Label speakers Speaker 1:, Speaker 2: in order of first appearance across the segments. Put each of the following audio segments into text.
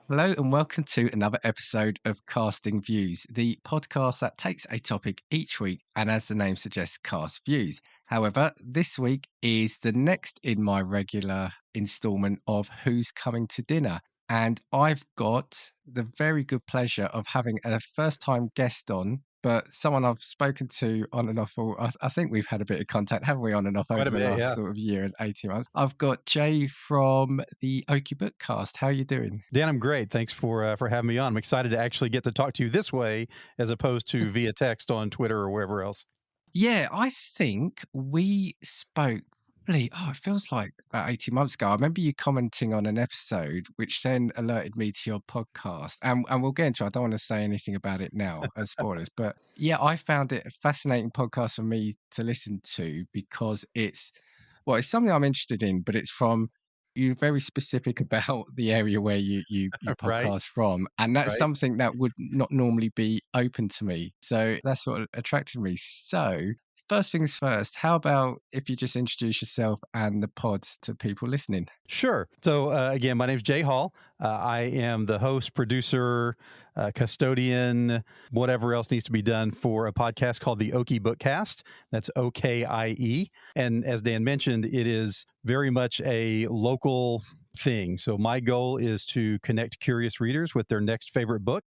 Speaker 1: Hello and welcome to another episode of Casting Views, the podcast that takes a topic each week and, as the name suggests, casts views. However, this week is the next in my regular installment of Who's Coming to Dinner. And I've got the very good pleasure of having a first time guest on, but someone I've spoken to on and off. I think we've had a bit of contact, haven't we, on and off over
Speaker 2: Quite a
Speaker 1: the
Speaker 2: bit,
Speaker 1: last
Speaker 2: yeah.
Speaker 1: sort of year and 18 months. I've got Jay from the Okie Bookcast. How are you doing?
Speaker 2: Dan, I'm great. Thanks for having me on. I'm excited to actually get to talk to you this way as opposed to via text on Twitter or wherever else.
Speaker 1: Yeah, I think we spoke probably, it feels like about 18 months ago. I remember you commenting on an episode, which then alerted me to your podcast. And we'll get into it. I don't want to say anything about it now as spoilers. But yeah, I found it a fascinating podcast for me to listen to because it's something I'm interested in, but it's from you're very specific about the area where you
Speaker 2: Right,
Speaker 1: podcast from, and that's
Speaker 2: right.
Speaker 1: something that would not normally be open to me. So that's what attracted me. So first things first, how about if you just introduce yourself and the pod to people listening?
Speaker 2: Sure. So, again, my name's Jay Hall. I am the host, producer, custodian, whatever else needs to be done for a podcast called the Okie Bookcast. That's OKIE. And as Dan mentioned, it is very much a local thing. So, my goal is to connect curious readers with their next favorite book.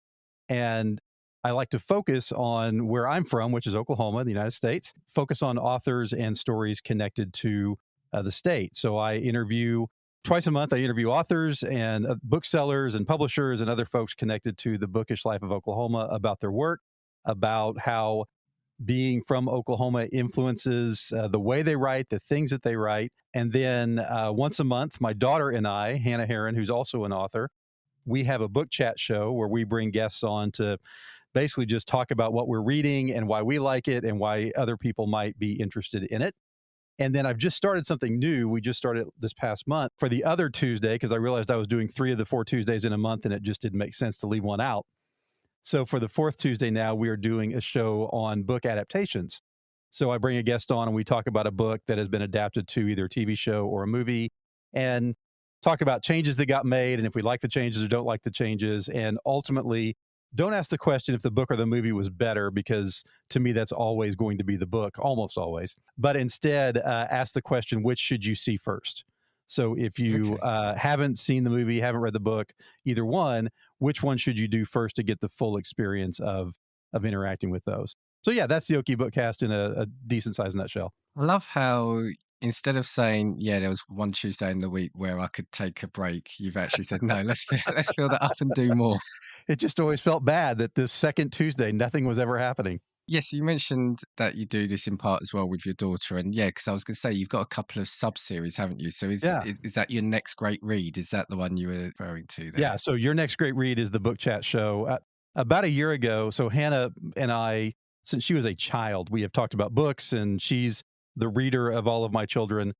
Speaker 2: And I like to focus on where I'm from, which is Oklahoma, the United States, focus on authors and stories connected to the state. So I interview twice a month. I interview authors and booksellers and publishers and other folks connected to the bookish life of Oklahoma about their work, about how being from Oklahoma influences the way they write, the things that they write. And then once a month, my daughter and I, Hannah Herron, who's also an author, we have a book chat show where we bring guests on to basically just talk about what we're reading and why we like it and why other people might be interested in it. And then I've just started something new. We just started this past month for the other Tuesday because I realized I was doing 3 of the 4 Tuesdays in a month and it just didn't make sense to leave one out. So for the fourth Tuesday now, we are doing a show on book adaptations. So I bring a guest on and we talk about a book that has been adapted to either a TV show or a movie and talk about changes that got made and if we like the changes or don't like the changes. And ultimately, don't ask the question if the book or the movie was better, because to me, that's always going to be the book, almost always. But instead, ask the question, which should you see first? So if you
Speaker 1: Okay.
Speaker 2: haven't seen the movie, haven't read the book, either one, which one should you do first to get the full experience of interacting with those? So yeah, that's the Okie Bookcast in a decent sized nutshell.
Speaker 1: I love how instead of saying, yeah, there was one Tuesday in the week where I could take a break, you've actually said, no, let's fill that up and do more.
Speaker 2: It just always felt bad that this second Tuesday, nothing was ever happening.
Speaker 1: Yes, you mentioned that you do this in part as well with your daughter, and yeah, because I was going to say you've got a couple of sub-series, haven't you? So is,
Speaker 2: Yeah.
Speaker 1: is is that your next great read? Is that the one you were referring to there?
Speaker 2: Yeah. So your next great read is the book chat show. About a year ago, so Hannah and I, since she was a child, we have talked about books, and she's the reader of all of my children.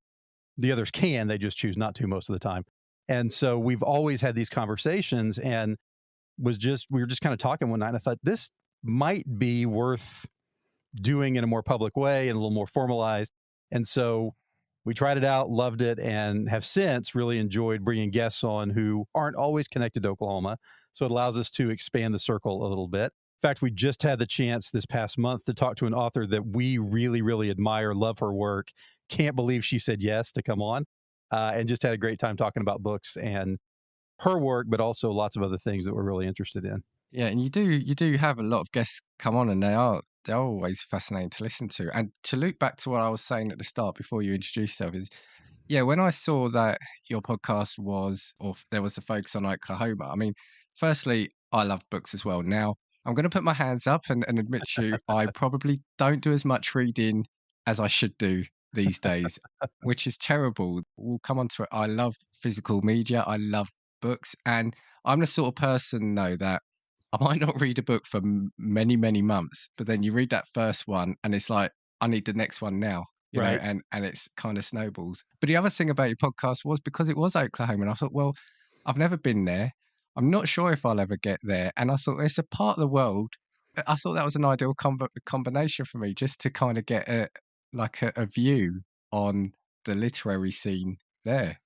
Speaker 2: The others can, they just choose not to most of the time. And so we've always had these conversations, and we were just kind of talking one night. And I thought this might be worth doing in a more public way and a little more formalized. And so we tried it out, loved it, and have since really enjoyed bringing guests on who aren't always connected to Oklahoma. So it allows us to expand the circle a little bit. In fact, we just had the chance this past month to talk to an author that we really, really admire, love her work. Can't believe she said yes to come on, and just had a great time talking about books and her work, but also lots of other things that we're really interested in.
Speaker 1: Yeah, and you do have a lot of guests come on, and they're always fascinating to listen to. And to loop back to what I was saying at the start before you introduced yourself is, yeah, when I saw that your podcast was, there was a focus on Oklahoma. I mean, firstly, I love books as well. Now, I'm going to put my hands up and admit to you, I probably don't do as much reading as I should do these days, which is terrible. We'll come on to it. I love physical media. I love books, and I'm the sort of person though that I might not read a book for many, many months, but then you read that first one and it's like, I need the next one now,
Speaker 2: Right.
Speaker 1: and it's kind of snowballs. But the other thing about your podcast was because it was Oklahoma, and I thought, well, I've never been there. I'm not sure if I'll ever get there. And I thought it's a part of the world. I thought that was an ideal combination for me just to kind of get a view on the literary scene there.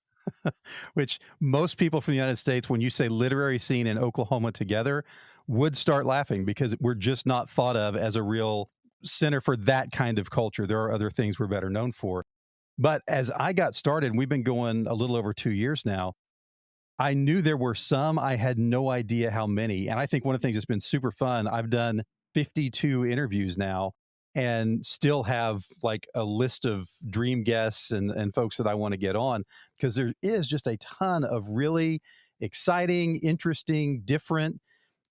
Speaker 2: which most people from the United States, when you say literary scene in Oklahoma together, would start laughing because we're just not thought of as a real center for that kind of culture. There are other things we're better known for. But as I got started, we've been going a little over 2 years now. I knew there were some. I had no idea how many. And I think one of the things that's been super fun, I've done 52 interviews now and still have like a list of dream guests and folks that I want to get on because there is just a ton of really exciting, interesting, different,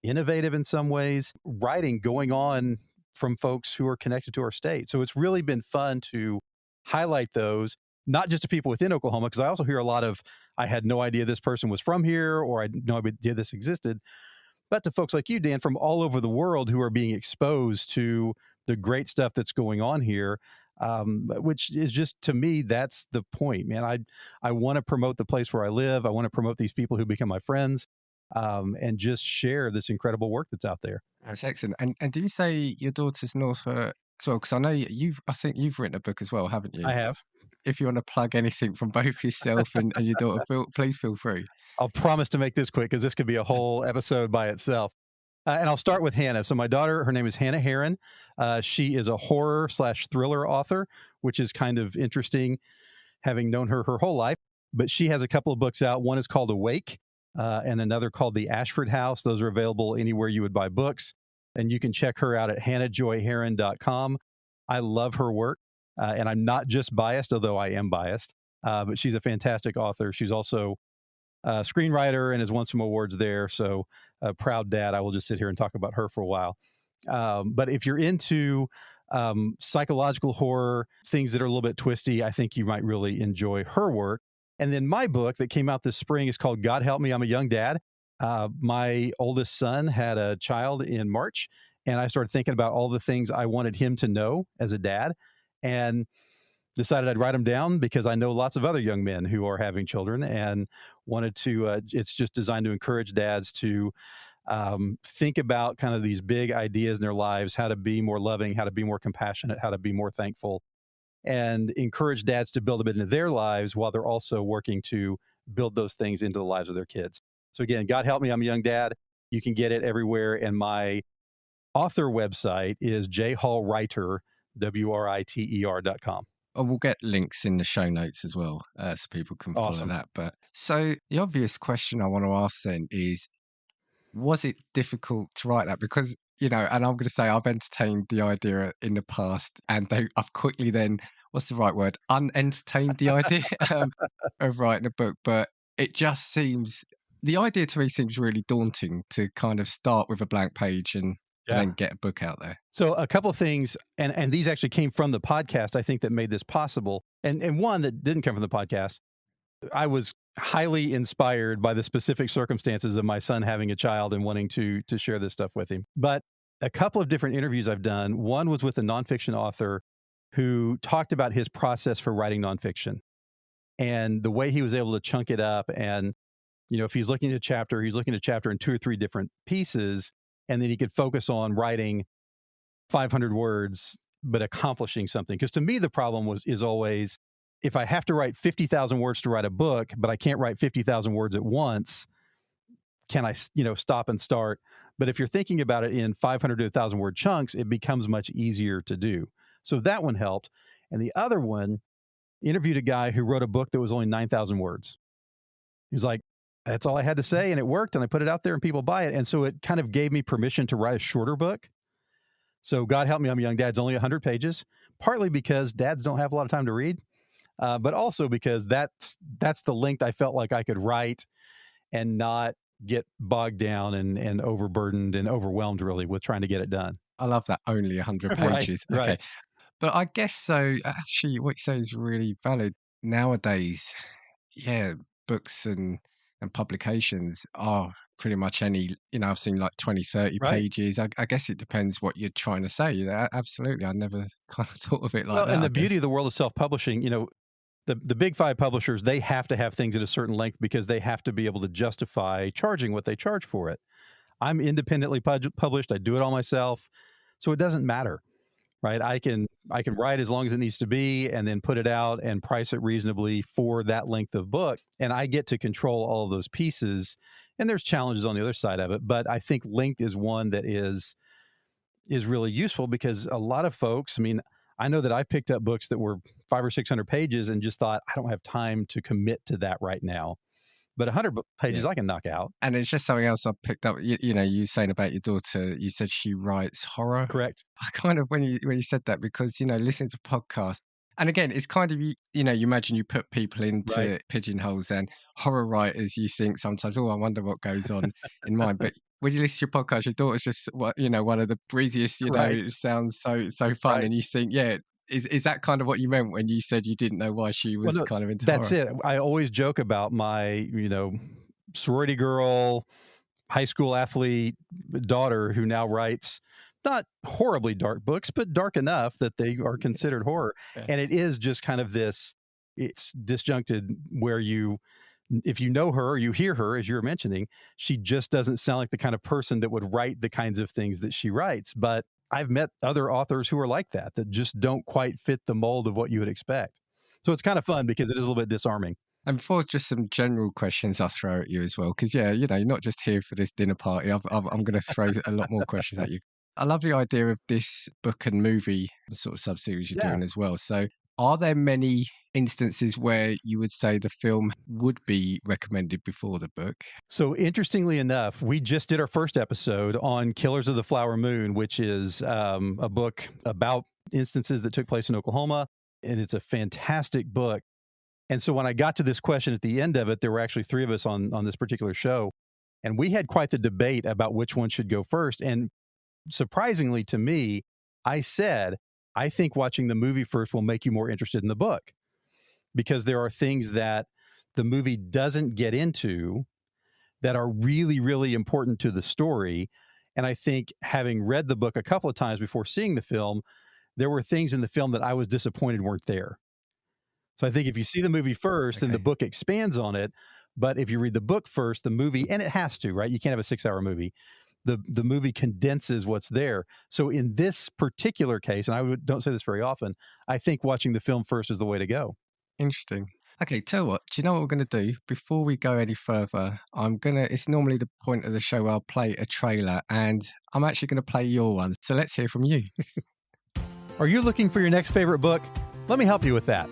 Speaker 2: innovative in some ways writing going on from folks who are connected to our state. So it's really been fun to highlight those, not just to people within Oklahoma, because I also hear a lot of, I had no idea this person was from here, or I had no idea this existed, but to folks like you, Dan, from all over the world who are being exposed to the great stuff that's going on here, which is just, to me, that's the point, man. I want to promote the place where I live. I want to promote these people who become my friends, and just share this incredible work that's out there.
Speaker 1: That's excellent. And do you say your daughter's Norfolk as well? Because I know I think you've written a book as well, haven't you?
Speaker 2: I have.
Speaker 1: If you want to plug anything from both yourself and your daughter, please feel free.
Speaker 2: I'll promise to make this quick because this could be a whole episode by itself. And I'll start with Hannah. So my daughter, her name is Hannah Herron. She is a horror/thriller author, which is kind of interesting, having known her whole life. But she has a couple of books out. One is called Awake, and another called The Ashford House. Those are available anywhere you would buy books. And you can check her out at hannahjoyheron.com. I love her work, and I'm not just biased, although I am biased. But she's a fantastic author. She's also a screenwriter and has won some awards there. So, proud dad. I will just sit here and talk about her for a while. But if you're into psychological horror, things that are a little bit twisty, I think you might really enjoy her work. And then my book that came out this spring is called God Help Me, I'm a Young Dad. My oldest son had a child in March, and I started thinking about all the things I wanted him to know as a dad, and decided I'd write them down because I know lots of other young men who are having children and wanted to, it's just designed to encourage dads to think about kind of these big ideas in their lives, how to be more loving, how to be more compassionate, how to be more thankful, and encourage dads to build a bit into their lives while they're also working to build those things into the lives of their kids. So again, God Help Me, I'm a Young Dad. You can get it everywhere. And my author website is jhallwriter, WRITER.com.
Speaker 1: Oh, we'll get links in the show notes as well, so people can follow
Speaker 2: Awesome.
Speaker 1: that. But so the obvious question I want to ask then is, was it difficult to write that? Because, and I'm going to say I've entertained the idea in the past, and I've quickly then, what's the right word? Unentertained the idea of writing a book. But it just seems, the idea to me seems really daunting to kind of start with a blank page and
Speaker 2: Yeah.
Speaker 1: then get a book out there.
Speaker 2: So a couple of things, and these actually came from the podcast, I think, that made this possible. And one that didn't come from the podcast, I was highly inspired by the specific circumstances of my son having a child and wanting to share this stuff with him. But a couple of different interviews I've done, one was with a nonfiction author who talked about his process for writing nonfiction and the way he was able to chunk it up. And, if he's looking at a chapter, he's looking at a chapter in 2 or 3 different pieces, and then he could focus on writing 500 words, but accomplishing something. Because to me, the problem is always, if I have to write 50,000 words to write a book, but I can't write 50,000 words at once, can I, stop and start? But if you're thinking about it in 500 to 1,000 word chunks, it becomes much easier to do. So that one helped. And the other one, interviewed a guy who wrote a book that was only 9,000 words. He was like, that's all I had to say, and it worked, and I put it out there and people buy it. And so it kind of gave me permission to write a shorter book. So God Help Me, I'm a Young Dad's only 100 pages, partly because dads don't have a lot of time to read, but also because that's the length I felt like I could write and not get bogged down and overburdened and overwhelmed really with trying to get it done.
Speaker 1: I love that, only 100
Speaker 2: Right,
Speaker 1: pages.
Speaker 2: right.
Speaker 1: Okay. But I guess so. Actually, what you say is really valid. Nowadays, yeah, books and publications are pretty much any, I've seen like 20, 30
Speaker 2: Right.
Speaker 1: pages. I guess it depends what you're trying to say. Absolutely. I never kind of thought of it like
Speaker 2: Well,
Speaker 1: that,
Speaker 2: and
Speaker 1: I
Speaker 2: the beauty
Speaker 1: guess.
Speaker 2: of the world of self-publishing, the big 5 publishers, they have to have things at a certain length because they have to be able to justify charging what they charge for it. I'm independently published. I do it all myself. So it doesn't matter. right? I can write as long as it needs to be and then put it out and price it reasonably for that length of book. And I get to control all of those pieces. And there's challenges on the other side of it. But I think length is one that is really useful because a lot of folks, I mean, I know that I picked up books that were 500 or 600 pages and just thought, I don't have time to commit to that right now. But 100 pages
Speaker 1: Yeah.
Speaker 2: I can knock out.
Speaker 1: And it's just something else I picked up. You saying about your daughter, you said she writes horror.
Speaker 2: Correct.
Speaker 1: I kind of when you said that because listening to podcasts, and again, it's kind of you imagine you put people
Speaker 2: Right.
Speaker 1: into pigeonholes, and horror writers, you think sometimes, oh, I wonder what goes on in mine. But when you listen to your podcast, your daughter's just one of the breeziest.
Speaker 2: Right.
Speaker 1: It sounds so fun,
Speaker 2: Right.
Speaker 1: and you think, yeah, is that kind of what you meant when you said you didn't know why she
Speaker 2: Well,
Speaker 1: was
Speaker 2: no,
Speaker 1: kind of into
Speaker 2: that's
Speaker 1: horror?
Speaker 2: it. I always joke about my, sorority girl, high school athlete daughter who now writes not horribly dark books, but dark enough that they are considered horror.
Speaker 1: Yeah.
Speaker 2: And it is just kind of this, it's disjuncted where if you know her or you hear her, as you were mentioning, she just doesn't sound like the kind of person that would write the kinds of things that she writes. But I've met other authors who are like that just don't quite fit the mold of what you would expect. So it's kind of fun because it is a little bit disarming.
Speaker 1: And for just some general questions, I'll throw at you as well, because yeah, you're not just here for this dinner party. I'm going to throw a lot more questions at you. I love the idea of this book and movie sort of sub-series you're
Speaker 2: Yeah.
Speaker 1: doing as well. So, are there many instances where you would say the film would be recommended before the book?
Speaker 2: So interestingly enough, we just did our first episode on Killers of the Flower Moon, which is a book about instances that took place in Oklahoma. And it's a fantastic book. And so when I got to this question at the end of it, there were actually three of us on this particular show. And we had quite the debate about which one should go first. And surprisingly to me, I said, I think watching the movie first will make you more interested in the book because there are things that the movie doesn't get into that are really, really important to the story. And I think having read the book a couple of times before seeing the film, there were things in the film that I was disappointed weren't there. So I think if you see the movie first, then the
Speaker 1: Okay.
Speaker 2: book expands on it. But if you read the book first, the movie, and it has to, right? You can't have a 6-hour movie. The movie condenses what's there. So in this particular case, and don't say this very often, I think watching the film first is the way to go.
Speaker 1: Interesting. Okay, tell you what, do you know what we're going to do? Before we go any further, it's normally the point of the show where I'll play a trailer, and I'm actually going to play your one. So let's hear from you.
Speaker 2: Are you looking for your next favorite book? Let me help you with that.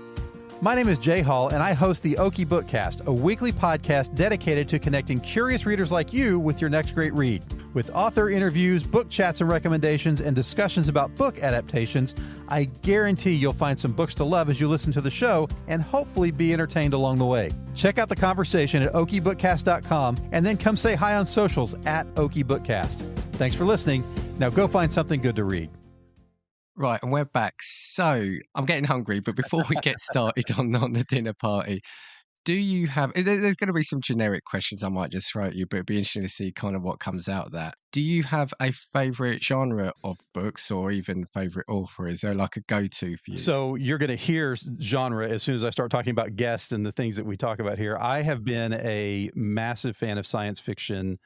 Speaker 2: My name is Jay Hall, and I host the Okie Bookcast, a weekly podcast dedicated to connecting curious readers like you with your next great read. With author interviews, book chats and recommendations, and discussions about book adaptations, I guarantee you'll find some books to love as you listen to the show and hopefully be entertained along the way. Check out the conversation at okiebookcast.com and then come say hi on socials at Okie Bookcast. Thanks for listening. Now go find something good to read.
Speaker 1: Right, and we're back. So I'm getting hungry, but before we get started on the dinner party, do you have? There's going to be some generic questions I might just throw at you, but it'd be interesting to see kind of what comes out of that. Do you have a favorite genre of books, or even favorite author? Is there like a go-to for you?
Speaker 2: So you're going to hear genre as soon as I start talking about guests and the things that we talk about here. I have been a massive fan of science fiction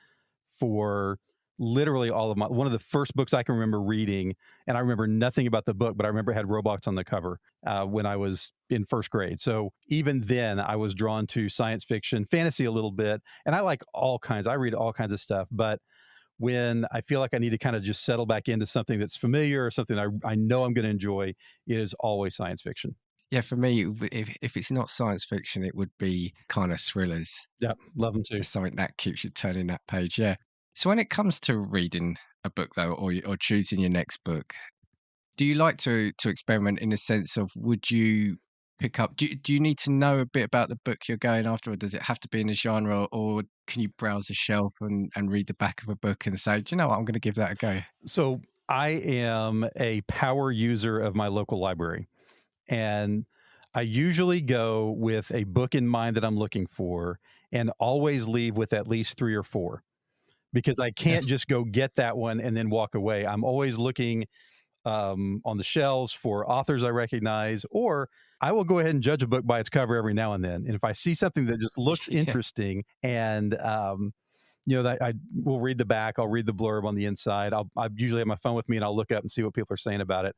Speaker 2: for literally all of one of the first books I can remember reading, and I remember nothing about the book, but I remember it had robots on the cover when I was in first grade. So even then I was drawn to science fiction, fantasy a little bit, and I like all kinds. I read all kinds of stuff, but when I feel like I need to kind of just settle back into something that's familiar or something I know I'm going to enjoy, it is always science fiction.
Speaker 1: Yeah, for me, if it's not science fiction, it would be kind of thrillers.
Speaker 2: Yeah, love them too.
Speaker 1: Just something that keeps you turning that page. Yeah. So when it comes to reading a book, though, or choosing your next book, do you like to experiment in the sense of would you pick up? Do you need to know a bit about the book you're going after, or does it have to be in a genre, or can you browse a shelf and read the back of a book and say, do you know what, I'm going to give that a go?
Speaker 2: So I am a power user of my local library, and I usually go with a book in mind that I'm looking for, and always leave with at least 3 or 4. Because I can't just go get that one and then walk away. I'm always looking on the shelves for authors I recognize, or I will go ahead and judge a book by its cover every now and then. And if I see something that just looks
Speaker 1: Yeah.
Speaker 2: interesting, and that I will read the back, I'll read the blurb on the inside. I usually have my phone with me, and I'll look up and see what people are saying about it.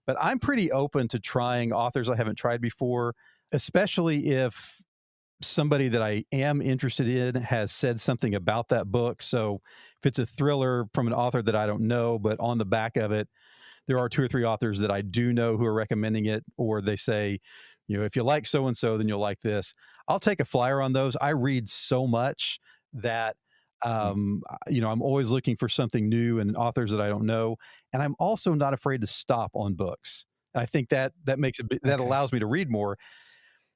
Speaker 2: But I'm pretty open to trying authors I haven't tried before, especially if somebody that I am interested in has said something about that book. So if it's a thriller from an author that I don't know, but on the back of it, there are 2 or 3 authors that I do know who are recommending it, or they say, if you like so and so, then you'll like this. I'll take a flyer on those. I read so much that
Speaker 1: Mm,
Speaker 2: I'm always looking for something new and authors that I don't know, and I'm also not afraid to stop on books. And I think that makes that
Speaker 1: okay.
Speaker 2: allows me to read more.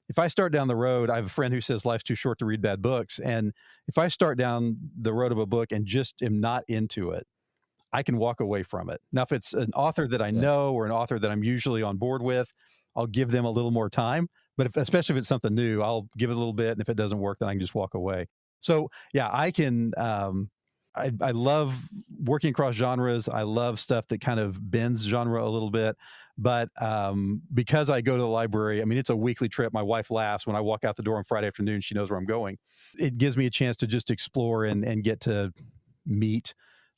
Speaker 2: If I start down the road, I have a friend who says life's too short to read bad books, and if I start down the road of a book and just am not into it, I can walk away from it. Now, if it's an author that I
Speaker 1: Yeah.
Speaker 2: know or an author that I'm usually on board with, I'll give them a little more time. But especially if it's something new, I'll give it a little bit. And if it doesn't work, then I can just walk away. So yeah, I can. I love working across genres. I love stuff that kind of bends genre a little bit. But because I go to the library, I mean, it's a weekly trip. My wife laughs when I walk out the door on Friday afternoon. She knows where I'm going. It gives me a chance to just explore and get to meet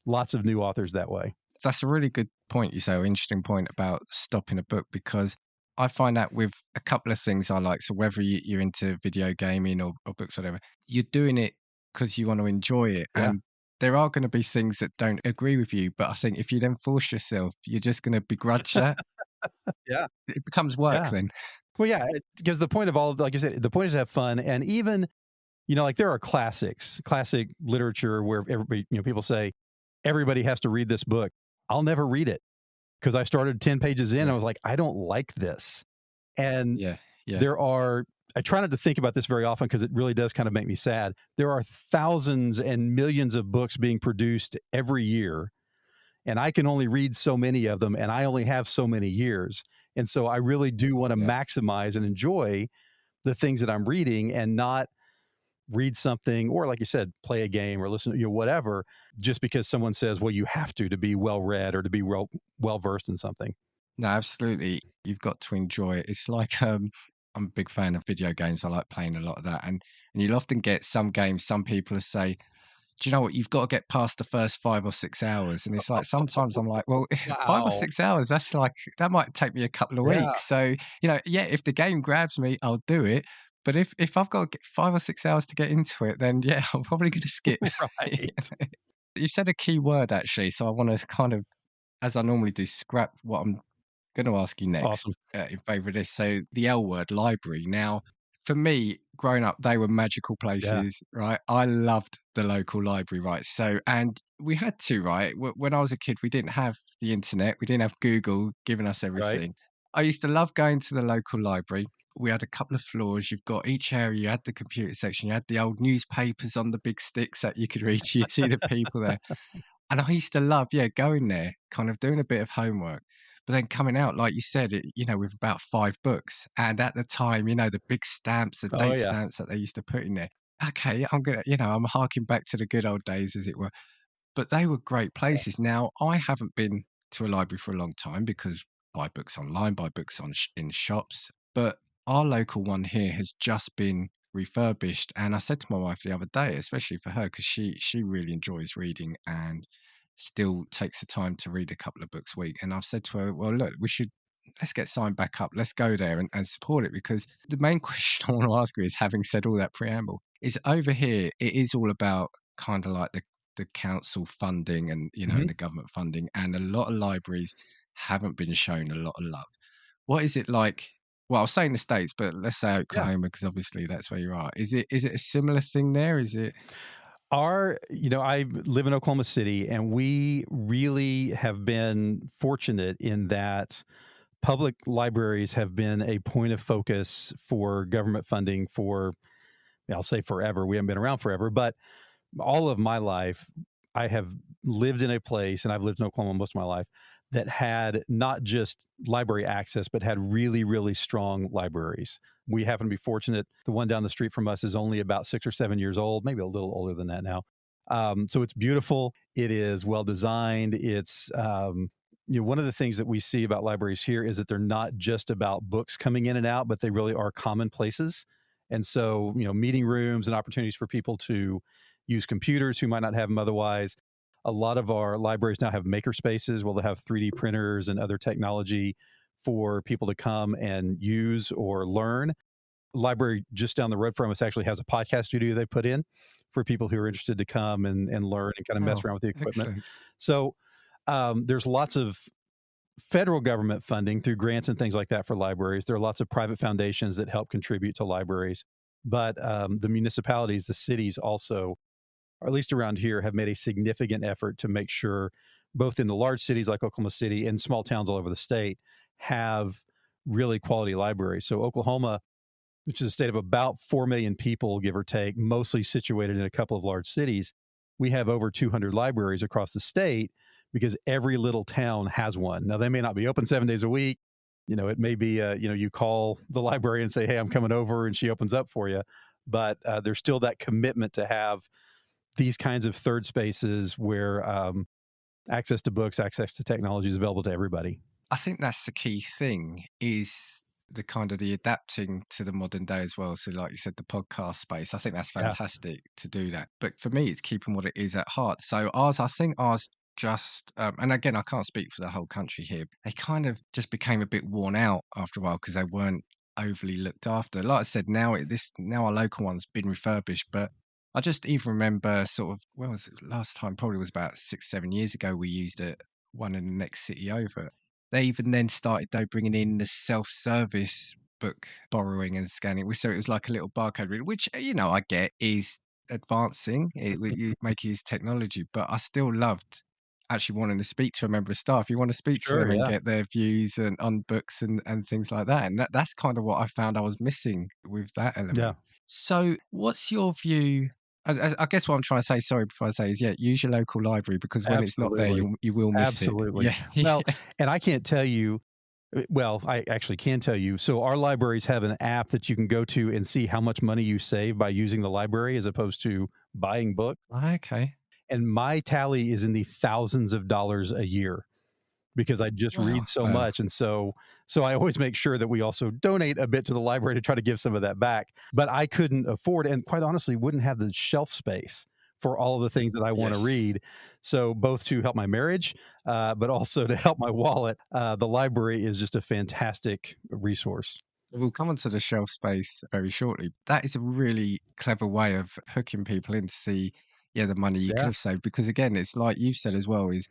Speaker 2: lots of new authors that way.
Speaker 1: That's a really good point you say, or interesting point about stopping a book, because I find that with a couple of things I like. So whether you're into video gaming or books, whatever, you're doing it because you want to enjoy it.
Speaker 2: Yeah.
Speaker 1: And there are going to be things that don't agree with you. But I think if you then force yourself, you're just going to begrudge that.
Speaker 2: Yeah.
Speaker 1: It becomes work
Speaker 2: Yeah.
Speaker 1: then.
Speaker 2: Well, yeah, because the point of all, like you said, the point is to have fun. And even, like there are classic literature where everybody, people say everybody has to read this book. I'll never read it because I started 10 pages in. And
Speaker 1: Yeah.
Speaker 2: I was like, I don't like this. And
Speaker 1: Yeah. Yeah.
Speaker 2: there are, I try not to think about this very often because it really does kind of make me sad. There are thousands and millions of books being produced every year, and I can only read so many of them, and I only have so many years. And so I really do want to
Speaker 1: Yeah.
Speaker 2: maximize and enjoy the things that I'm reading and not read something or, like you said, play a game or listen to whatever just because someone says, well, you have to be well read or to be well versed in something.
Speaker 1: No, absolutely. You've got to enjoy it. It's like I'm a big fan of video games. I like playing a lot of that. And you'll often get some games, some people will say, do you know what? You've got to get past the first 5 or 6 hours. And it's like sometimes I'm like, well, 5 or
Speaker 2: Wow.
Speaker 1: 6 hours, that's like that might take me a couple of
Speaker 2: Yeah.
Speaker 1: weeks. So, yeah, if the game grabs me, I'll do it. But if I've got to get 5 or 6 hours to get into it, then yeah, I'm probably gonna skip.
Speaker 2: Right.
Speaker 1: You said a key word actually, so I want to kind of, as I normally do, scrap what I'm going to ask you next
Speaker 2: Awesome.
Speaker 1: in favor of this. So the L word, library. Now, for me, growing up, they were magical
Speaker 2: Yeah.
Speaker 1: places, right? I loved the local library, right? So, and we had to, right? When I was a kid, we didn't have the internet, we didn't have Google giving us
Speaker 2: Right.
Speaker 1: everything. I used to love going to the local library. We had a couple of floors. You've got each area. You had the computer section. You had the old newspapers on the big sticks that you could read. You'd see the people there. And I used to love, yeah, going there, kind of doing a bit of homework, but then coming out, like you said, with about 5 books. And at the time, the big stamps, the
Speaker 2: Oh,
Speaker 1: date
Speaker 2: yeah.
Speaker 1: stamps that they used to put in there. Okay, I'm harking back to the good old days, as it were. But they were great places. Now, I haven't been to a library for a long time because buy books online, buy books in shops. But our local one here has just been refurbished, and I said to my wife the other day, especially for her, because she really enjoys reading and still takes the time to read a couple of books a week. And I've said to her, well, look, let's get signed back up. Let's go there and support it, because the main question I want to ask you is, having said all that preamble, is over here, it is all about kind of like the council funding and and
Speaker 2: Mhm.
Speaker 1: the government funding, and a lot of libraries haven't been shown a lot of love. What is it like? Well, I'll say in the States, but let's say
Speaker 2: Yeah.
Speaker 1: Oklahoma, because obviously that's where you are. Is it a similar thing there? Is it?
Speaker 2: I live in Oklahoma City, and we really have been fortunate in that public libraries have been a point of focus for government funding for, I'll say forever. We haven't been around forever, but all of my life, I have lived in a place, and I've lived in Oklahoma most of my life, that had not just library access, but had really, really strong libraries. We happen to be fortunate. The one down the street from us is only about 6 or 7 years old, maybe a little older than that now. So it's beautiful. It is well designed. It's one of the things that we see about libraries here is that they're not just about books coming in and out, but they really are common places. And so, meeting rooms and opportunities for people to use computers who might not have them otherwise. A lot of our libraries now have maker spaces where they have 3D printers and other technology for people to come and use or learn. Library just down the road from us actually has a podcast studio they put in for people who are interested to come and learn and kind of mess
Speaker 1: Oh,
Speaker 2: around with the equipment.
Speaker 1: excellent.
Speaker 2: So there's lots of federal government funding through grants and things like that for libraries. There are lots of private foundations that help contribute to libraries. But the municipalities, the cities also, or at least around here, have made a significant effort to make sure both in the large cities like Oklahoma City and small towns all over the state have really quality libraries. So Oklahoma, which is a state of about 4 million people, give or take, mostly situated in a couple of large cities, we have over 200 libraries across the state because every little town has one. Now, they may not be open 7 days a week. It may be, you call the library and say, hey, I'm coming over, and she opens up for you. But there's still that commitment to have these kinds of third spaces where access to books, access to technology is available to everybody.
Speaker 1: I think that's the key thing is the kind of the adapting to the modern day as well. So like you said, the podcast space, I think that's
Speaker 2: Yeah.
Speaker 1: fantastic to do that. But for me, it's keeping what it is at heart. So I think ours just, and again, I can't speak for the whole country here. They kind of just became a bit worn out after a while because they weren't overly looked after. Like I said, now our local one's been refurbished, but I just even remember sort of, well, was it last time probably was about 6, 7 years ago we used it, one in the next city over. They even then started though bringing in the self-service book borrowing and scanning. So it was like a little barcode reader, which I get is advancing. You make use technology, but I still loved actually wanting to speak to a member of staff. You want to speak to
Speaker 2: Sure.
Speaker 1: them and
Speaker 2: Yeah.
Speaker 1: get their views and on books and things like that. And that's kind of what I found I was missing with that
Speaker 2: Yeah.
Speaker 1: element. So, what's your view? I guess what I'm trying to say, sorry, before I say is, yeah, use your local library because when it's not there,
Speaker 2: Absolutely.
Speaker 1: you will miss it.
Speaker 2: Absolutely.
Speaker 1: Yeah,
Speaker 2: Well,
Speaker 1: yeah.
Speaker 2: and I can't tell you, well, I actually can tell you. So our libraries have an app that you can go to and see how much money you save by using the library as opposed to buying books.
Speaker 1: Okay.
Speaker 2: And my tally is in the thousands of dollars a year because I just
Speaker 1: Wow.
Speaker 2: read so
Speaker 1: Wow.
Speaker 2: much. And so I always make sure that we also donate a bit to the library to try to give some of that back. But I couldn't afford, and quite honestly, wouldn't have the shelf space for all of the things that I want to
Speaker 1: Yes.
Speaker 2: read. So both to help my marriage, but also to help my wallet, the library is just a fantastic resource.
Speaker 1: We'll come onto the shelf space very shortly. That is a really clever way of hooking people in to see, yeah, the money you could
Speaker 2: Yeah.
Speaker 1: have saved. Because again, it's like you've said as well, is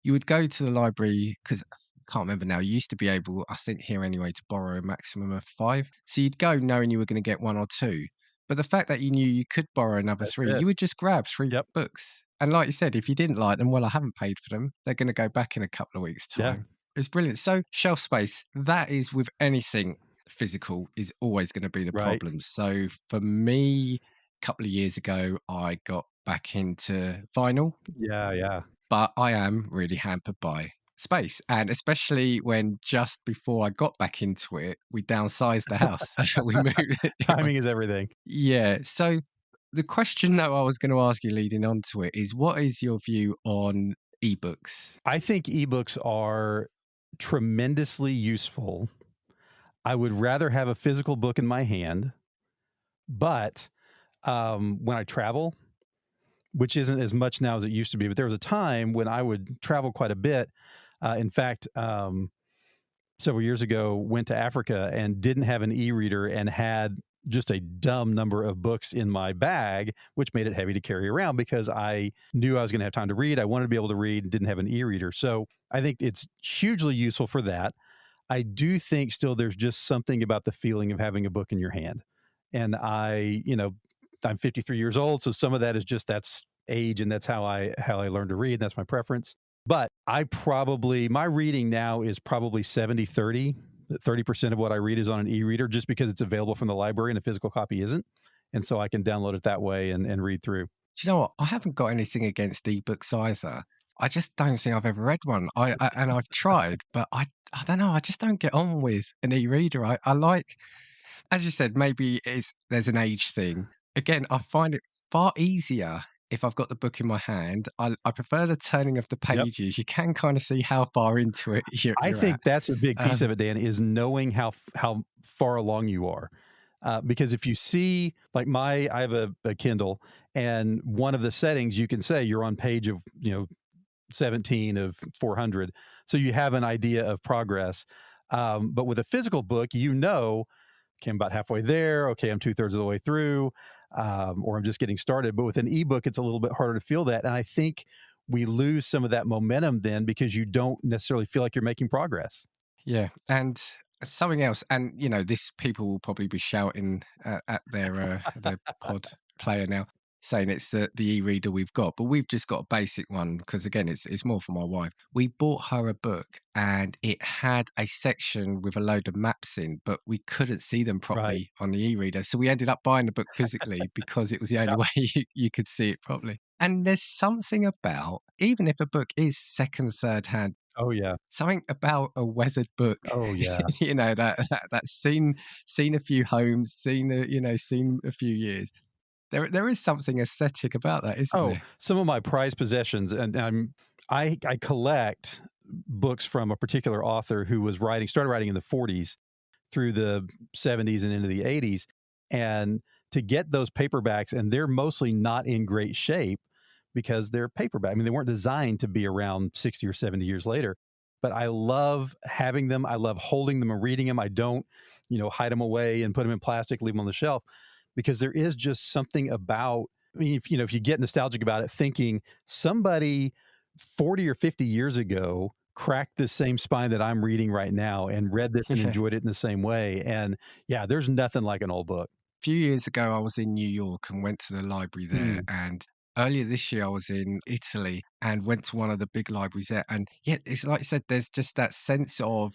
Speaker 1: you would go to the library because I can't remember now. You used to be able, I think here anyway, to borrow a maximum of five. So you'd go knowing you were going to get one or two. But the fact that you knew you could borrow another
Speaker 2: That's
Speaker 1: three,
Speaker 2: it.
Speaker 1: you would just grab three
Speaker 2: Yep.
Speaker 1: books. And like you said, if you didn't like them, well, I haven't paid for them. They're going to go back in a couple of weeks'
Speaker 2: Yeah.
Speaker 1: time. It's brilliant. So shelf space, that is with anything physical, is always going to be the
Speaker 2: Right.
Speaker 1: problem. So for me, a couple of years ago, I got back into vinyl,
Speaker 2: Yeah. Yeah.
Speaker 1: but I am really hampered by space. And especially when just before I got back into it, we downsized the house. We moved it.
Speaker 2: Timing is everything.
Speaker 1: Yeah. So the question that I was going to ask you leading on to it is what is your view on ebooks?
Speaker 2: I think ebooks are tremendously useful. I would rather have a physical book in my hand, but when I travel, which isn't as much now as it used to be, but there was a time when I would travel quite a bit. In fact, several years ago, went to Africa and didn't have an e-reader and had just a dumb number of books in my bag, which made it heavy to carry around because I knew I was going to have time to read. I wanted to be able to read and didn't have an e-reader. So I think it's hugely useful for that. I do think still there's just something about the feeling of having a book in your hand. And I'm 53 years old, so some of that is just that's age and that's how I learned to read. That's my preference. But my reading now is probably 70-30. 30% of what I read is on an e-reader just because it's available from the library and a physical copy isn't. And so I can download it that way and read through.
Speaker 1: Do you know what? I haven't got anything against ebooks either. I just don't think I've ever read one. And I've tried, but I don't know. I just don't get on with an e-reader. I like, as you said, maybe there's an age thing. Again, I find it far easier if I've got the book in my hand. I prefer the turning of the
Speaker 2: Yep.
Speaker 1: pages. You can kind of see how far into it
Speaker 2: I
Speaker 1: you're at.
Speaker 2: think that's a big piece of
Speaker 1: Um,
Speaker 2: it, Dan, is knowing how far along you are. Because if you see, like I have a Kindle, and one of the settings you can say you're on page of 17 of 400, so you have an idea of progress. But with a physical book, okay, I'm about halfway there. Okay, I'm 2/3 of the way through, or I'm just getting started. But with an ebook, it's a little bit harder to feel that. And I think we lose some of that momentum then because you don't necessarily feel like you're making progress.
Speaker 1: Yeah, and something else, and this people will probably be shouting at their pod player now, saying it's the e-reader we've got, but we've just got a basic one because again, it's more for my wife. We bought her a book, and it had a section with a load of maps in, but we couldn't see them
Speaker 2: Right.
Speaker 1: properly on the e-reader, so we ended up buying the book physically because it was the only
Speaker 2: Yep.
Speaker 1: way you could see it properly. And there's something about, even if a book is second, third hand,
Speaker 2: Oh, yeah.
Speaker 1: something about a weathered book,
Speaker 2: Oh, yeah.
Speaker 1: that's seen a few homes, seen a few years. There is something aesthetic about that, isn't
Speaker 2: Oh,
Speaker 1: there?
Speaker 2: some of my prized possessions, and I collect books from a particular author who started writing in the 40s through the 70s and into the 80s. And to get those paperbacks, and they're mostly not in great shape because they're paperback. I mean, they weren't designed to be around 60 or 70 years later. But I love having them. I love holding them and reading them. I don't, hide them away and put them in plastic, leave them on the shelf, because there is just something about. I mean, if you get nostalgic about it, thinking somebody 40 or 50 years ago cracked the same spine that I'm reading right now and read this and
Speaker 1: Yeah.
Speaker 2: enjoyed it in the same way. And yeah, there's nothing like an old book.
Speaker 1: A few years ago, I was in New York and went to the library there,
Speaker 2: Mm,
Speaker 1: and earlier this year, I was in Italy and went to one of the big libraries there, and, yeah, it's like you said, there's just that sense of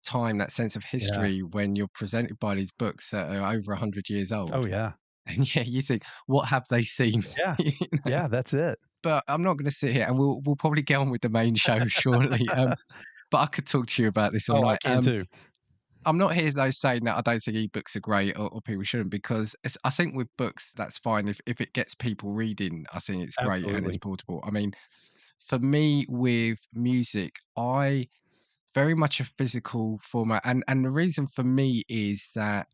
Speaker 1: time, that sense of
Speaker 2: yeah.
Speaker 1: history when you're presented by these books that are over 100 years
Speaker 2: Oh,
Speaker 1: old,
Speaker 2: yeah.
Speaker 1: and, yeah, you think, "What have they seen?"
Speaker 2: Yeah.
Speaker 1: You know?
Speaker 2: Yeah. That's it.
Speaker 1: But I'm not gonna sit here, and we'll probably get on with the main show shortly, but I could talk to you about this all
Speaker 2: Oh, I
Speaker 1: night.
Speaker 2: can too.
Speaker 1: I'm not here, though, saying that I don't think ebooks are great or people shouldn't, because I think with books, that's fine. If it gets people reading, I think it's great and it's
Speaker 2: Absolutely.
Speaker 1: portable. I mean, for me, with music, I very much a physical format, and the reason for me is that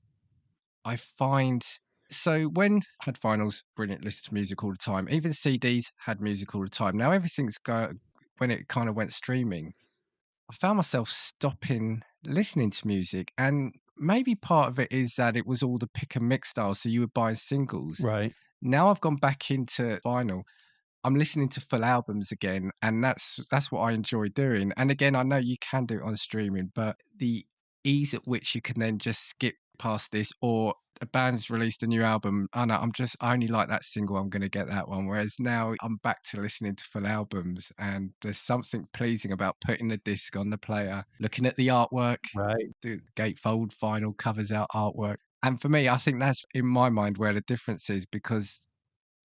Speaker 1: I find, so when I had vinyls, brilliant, listen to music all the time. Even CDs had music all the time. Now everything's go when it kind of went streaming, I found myself stopping listening to music. And maybe part of it is that it was all the pick and mix style. So you would buy singles.
Speaker 2: Right.
Speaker 1: Now I've gone back into vinyl. I'm listening to full albums again, and that's what I enjoy doing. And again, I know you can do it on streaming, but the ease at which you can then just skip past this, or a band's released a new album, I know I only like that single, I'm gonna get that one. Whereas now I'm back to listening to full albums, and there's something pleasing about putting the disc on the player, looking at the artwork,
Speaker 2: Right.
Speaker 1: the gatefold vinyl covers out artwork. And for me, I think that's in my mind where the difference is, because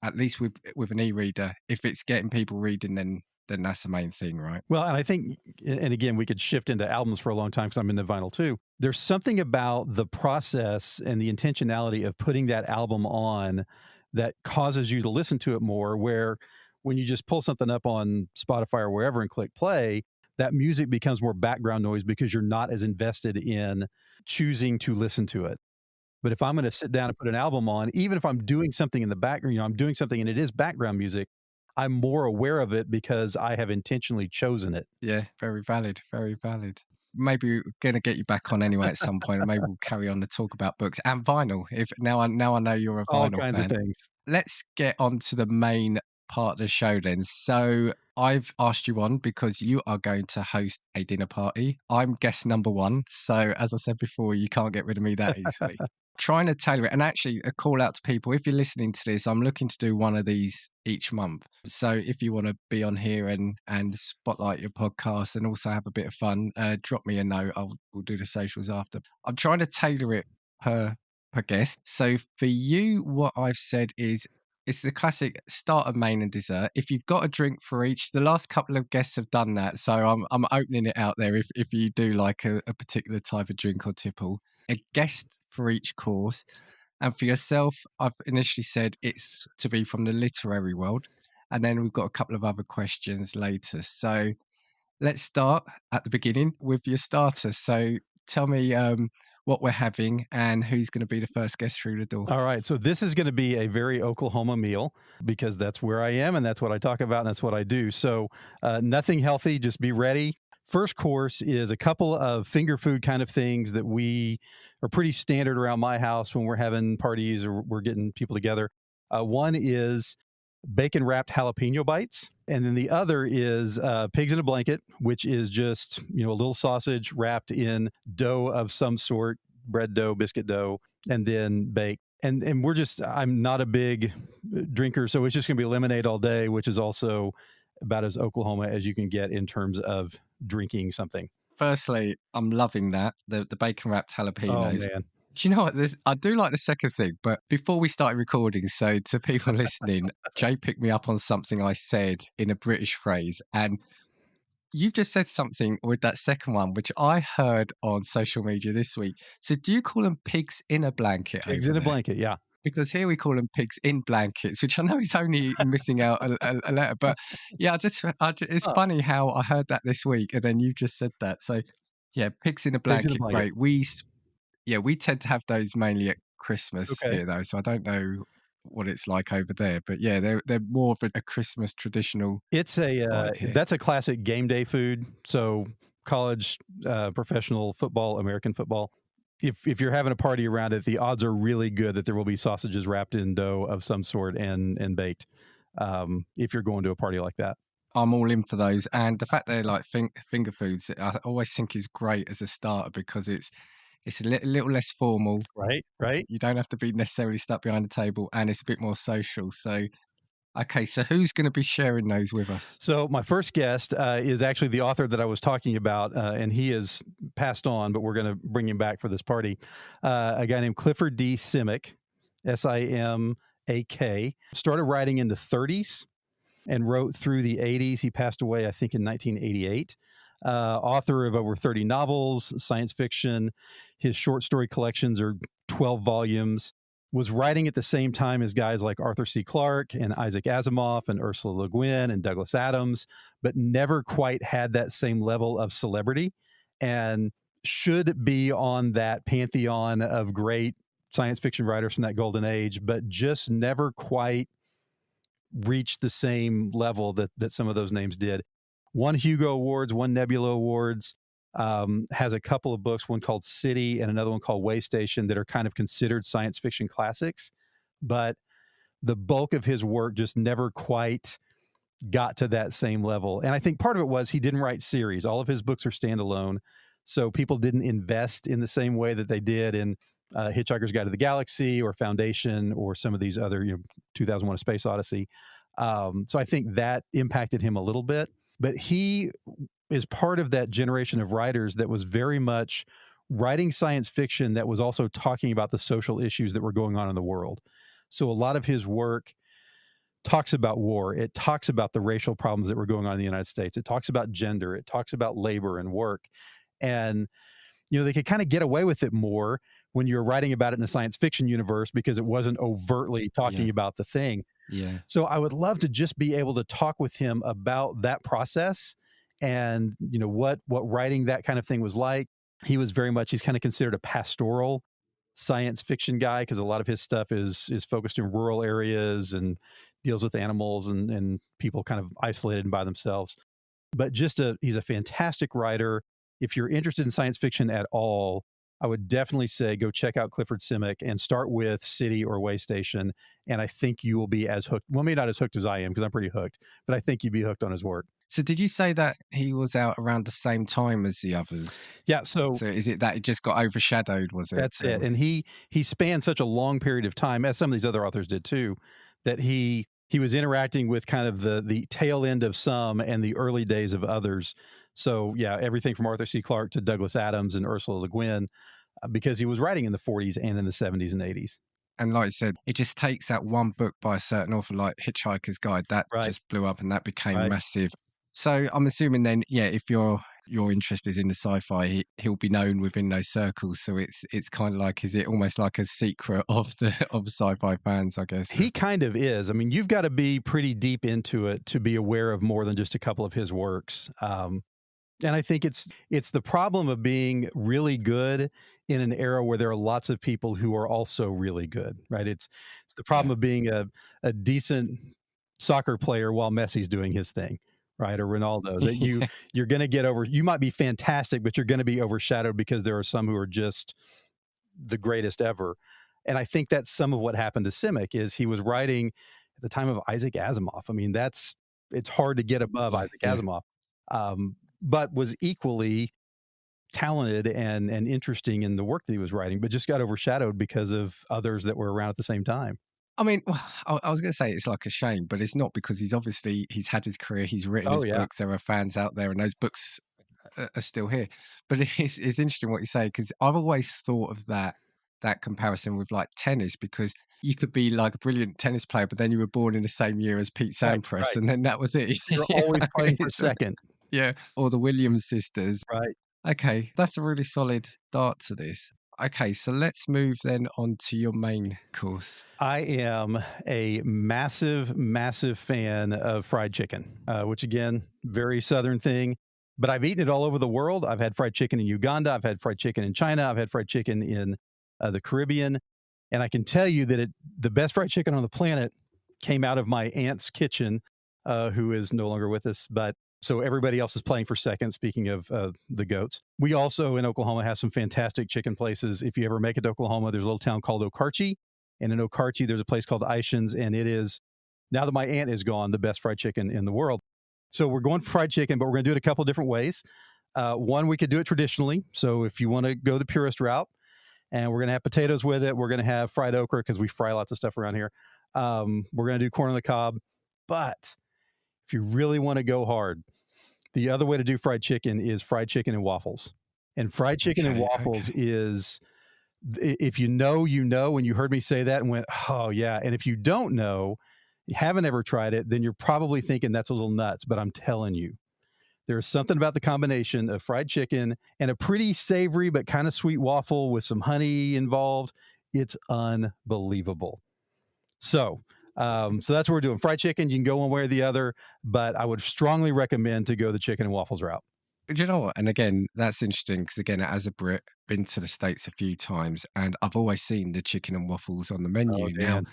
Speaker 1: at least with an e-reader, if it's getting people reading, then that's the main thing, right?
Speaker 2: Well, and I think, and again, we could shift into albums for a long time because I'm into vinyl too. There's something about the process and the intentionality of putting that album on that causes you to listen to it more. Where when you just pull something up on Spotify or wherever and click play, that music becomes more background noise because you're not as invested in choosing to listen to it. But if I'm going to sit down and put an album on, even if I'm doing something in the background, I'm doing something and it is background music, I'm more aware of it because I have intentionally chosen it.
Speaker 1: Yeah, very valid, very valid. Maybe we're gonna get you back on anyway at some point, and maybe we'll carry on to talk about books and vinyl. If now I know you're a
Speaker 2: All
Speaker 1: vinyl
Speaker 2: kinds of
Speaker 1: fan.
Speaker 2: things.
Speaker 1: Let's get on to the main part of the show then. So I've asked you on because you are going to host a dinner party. I'm guest number one. So as I said before, you can't get rid of me that easily. Trying to tailor it, and actually a call out to people. If you're listening to this, I'm looking to do one of these each month. So if you want to be on here and spotlight your podcast and also have a bit of fun, drop me a note. We'll do the socials after. I'm trying to tailor it per guest. So for you, what I've said is it's the classic starter, main, and dessert. If you've got a drink for each, the last couple of guests have done that, so I'm opening it out there. If you do like a particular type of drink or tipple, a guest for each course. And for yourself, I've initially said it's to be from the literary world, and then we've got a couple of other questions later. So let's start at the beginning with your starter. So tell me what we're having and who's going to be the first guest through the door.
Speaker 2: All right. So this is going to be a very Oklahoma meal because that's where I am and that's what I talk about and that's what I do. So nothing healthy. Just be ready First course is a couple of finger food kind of things that we are pretty standard around my house when we're having parties or we're getting people together. One is bacon wrapped jalapeno bites. And then the other is pigs in a blanket, which is just, a little sausage wrapped in dough of some sort, bread dough, biscuit dough, and then baked. And I'm not a big drinker, so it's just going to be lemonade all day, which is also about as Oklahoma as you can get in terms of drinking something.
Speaker 1: Firstly, I'm loving that, the bacon wrapped
Speaker 2: Oh,
Speaker 1: jalapenos.
Speaker 2: man.
Speaker 1: Do you know what? I do like the second thing, but before we started recording, so to people listening, Jay picked me up on something I said in a British phrase, and you've just said something with that second one, which I heard on social media this week. So do you call them pigs in a blanket
Speaker 2: Pigs
Speaker 1: over
Speaker 2: in a
Speaker 1: there?
Speaker 2: blanket, yeah.
Speaker 1: Because here we call them pigs in blankets, which I know is only missing out a letter, but yeah, it's
Speaker 2: Huh.
Speaker 1: funny how I heard that this week, and then you just said that. So yeah, pigs in a
Speaker 2: Pigs in a
Speaker 1: blanket,
Speaker 2: blanket.
Speaker 1: great. Yeah, we tend to have those mainly at Christmas
Speaker 2: Okay.
Speaker 1: here, though, so I don't know what it's like over there, but yeah, they're more of a Christmas traditional
Speaker 2: It's
Speaker 1: bite here.
Speaker 2: that's a classic game day food. So college, professional football, American football. If you're having a party around it, the odds are really good that there will be sausages wrapped in dough of some sort and baked. If you're going to a party like that,
Speaker 1: I'm all in for those, and the fact they're like finger foods, I always think is great as a starter because it's a little less formal.
Speaker 2: right? Right.
Speaker 1: You don't have to be necessarily stuck behind a table, and it's a bit more social. So, okay, so who's going to be sharing those with us?
Speaker 2: So my first guest is actually the author that I was talking about, and he has passed on, but we're going to bring him back for this party. A guy named Clifford D. Simak, Simak. Started writing in the 30s and wrote through the 80s. He passed away, I think, in 1988. Author of over 30 novels, science fiction. His short story collections are 12 volumes. Was writing at the same time as guys like Arthur C. Clarke and Isaac Asimov and Ursula Le Guin and Douglas Adams, but never quite had that same level of celebrity and should be on that pantheon of great science fiction writers from that golden age, but just never quite reached the same level that some of those names did. Won Hugo Awards, won Nebula Awards, has a couple of books, one called City and another one called Way Station, that are kind of considered science fiction classics. But the bulk of his work just never quite got to that same level. And I think part of it was he didn't write series. All of his books are standalone. So people didn't invest in the same way that they did in Hitchhiker's Guide to the Galaxy or Foundation or some of these other, 2001: A Space Odyssey. So I think that impacted him a little bit. But he is part of that generation of writers that was very much writing science fiction that was also talking about the social issues that were going on in the world. So a lot of his work talks about war. It talks about the racial problems that were going on in the United States. It talks about gender. It talks about labor and work. And, they could kind of get away with it more when you're writing about it in a science fiction universe because it wasn't overtly talking
Speaker 1: Yeah,
Speaker 2: about the thing.
Speaker 1: yeah.
Speaker 2: So I would love to just be able to talk with him about that process and, what writing that kind of thing was like. He's kind of considered a pastoral science fiction guy because a lot of his stuff is focused in rural areas and deals with animals and people kind of isolated and by themselves. But he's a fantastic writer. If you're interested in science fiction at all, I would definitely say go check out Clifford Simak and start with City or Way Station. And I think you will be as hooked. Well, maybe not as hooked as I am because I'm pretty hooked, but I think you'd be hooked on his work.
Speaker 1: So did you say that he was out around the same time as the others?
Speaker 2: Yeah. So
Speaker 1: So is it that it just got overshadowed, was it?
Speaker 2: that's it. And he spanned such a long period of time, as some of these other authors did too, that he was interacting with kind of the tail end of some and the early days of others. So yeah, everything from Arthur C. Clarke to Douglas Adams and Ursula Le Guin, because he was writing in the 40s and in the 70s and 80s.
Speaker 1: And like I said, it just takes that one book by a certain author like Hitchhiker's Guide, that
Speaker 2: Right.
Speaker 1: just blew up and that became
Speaker 2: Right.
Speaker 1: massive. So I'm assuming then, yeah, if your interest is in the sci-fi, he'll be known within those circles. So it's kind of like, is it almost like a secret of sci-fi fans, I guess?
Speaker 2: He kind of is. I mean, you've got to be pretty deep into it to be aware of more than just a couple of his works. And I think it's the problem of being really good in an era where there are lots of people who are also really good, right? It's the problem
Speaker 1: Yeah.
Speaker 2: of being a decent soccer player while Messi's doing his thing, right? Or Ronaldo, that you're going to get over. You might be fantastic, but you're going to be overshadowed because there are some who are just the greatest ever. And I think that's some of what happened to Simic is he was writing at the time of Isaac Asimov. I mean, it's hard to get above
Speaker 1: Yeah,
Speaker 2: Isaac
Speaker 1: yeah.
Speaker 2: Asimov, but was equally talented and interesting in the work that he was writing, but just got overshadowed because of others that were around at the same time.
Speaker 1: I mean, I was going to say it's like a shame, but it's not because he's had his career, he's written
Speaker 2: Oh
Speaker 1: his
Speaker 2: yeah,
Speaker 1: books, there are fans out there, and those books are still here. But it's interesting what you say because I've always thought of that comparison with like tennis because you could be like a brilliant tennis player, but then you were born in the same year as Pete
Speaker 2: right,
Speaker 1: Sampras,
Speaker 2: right.
Speaker 1: and then that was it.
Speaker 2: So you're
Speaker 1: You
Speaker 2: always
Speaker 1: know,
Speaker 2: playing for
Speaker 1: it's a
Speaker 2: second,
Speaker 1: yeah, or the Williams sisters.
Speaker 2: right?
Speaker 1: Okay, that's a really solid start to this. Okay, so let's move then on to your main course.
Speaker 2: I am a massive, massive fan of fried chicken, which again, very Southern thing. But I've eaten it all over the world. I've had fried chicken in Uganda. I've had fried chicken in China. I've had fried chicken in the Caribbean. And I can tell you that the best fried chicken on the planet came out of my aunt's kitchen, who is no longer with us. But so everybody else is playing for second. Speaking of the goats, we also in Oklahoma have some fantastic chicken places. If you ever make it to Oklahoma, there's a little town called Okarche. And in Okarche, there's a place called Ishans, and it is, now that my aunt is gone, the best fried chicken in the world. So we're going for fried chicken, but we're going to do it a couple different ways. One, we could do it traditionally. So if you want to go the purist route, and we're going to have potatoes with it, we're going to have fried okra because we fry lots of stuff around here. We're going to do corn on the cob. But if you really want to go hard, the other way to do fried chicken is fried chicken and waffles. And fried chicken and
Speaker 1: Okay,
Speaker 2: waffles
Speaker 1: okay.
Speaker 2: is, if you know, you know, and you heard me say that and went, oh, yeah. And if you don't know, you haven't ever tried it, then you're probably thinking that's a little nuts. But I'm telling you, there's something about the combination of fried chicken and a pretty savory but kind of sweet waffle with some honey involved. It's unbelievable. So, so that's what we're doing. Fried chicken, you can go one way or the other, but I would strongly recommend to go the chicken and waffles route.
Speaker 1: Do you know what? And again, that's interesting because again, as a Brit, been to the States a few times, and I've always seen the chicken and waffles on the
Speaker 2: Oh,
Speaker 1: menu. Now,
Speaker 2: Dan.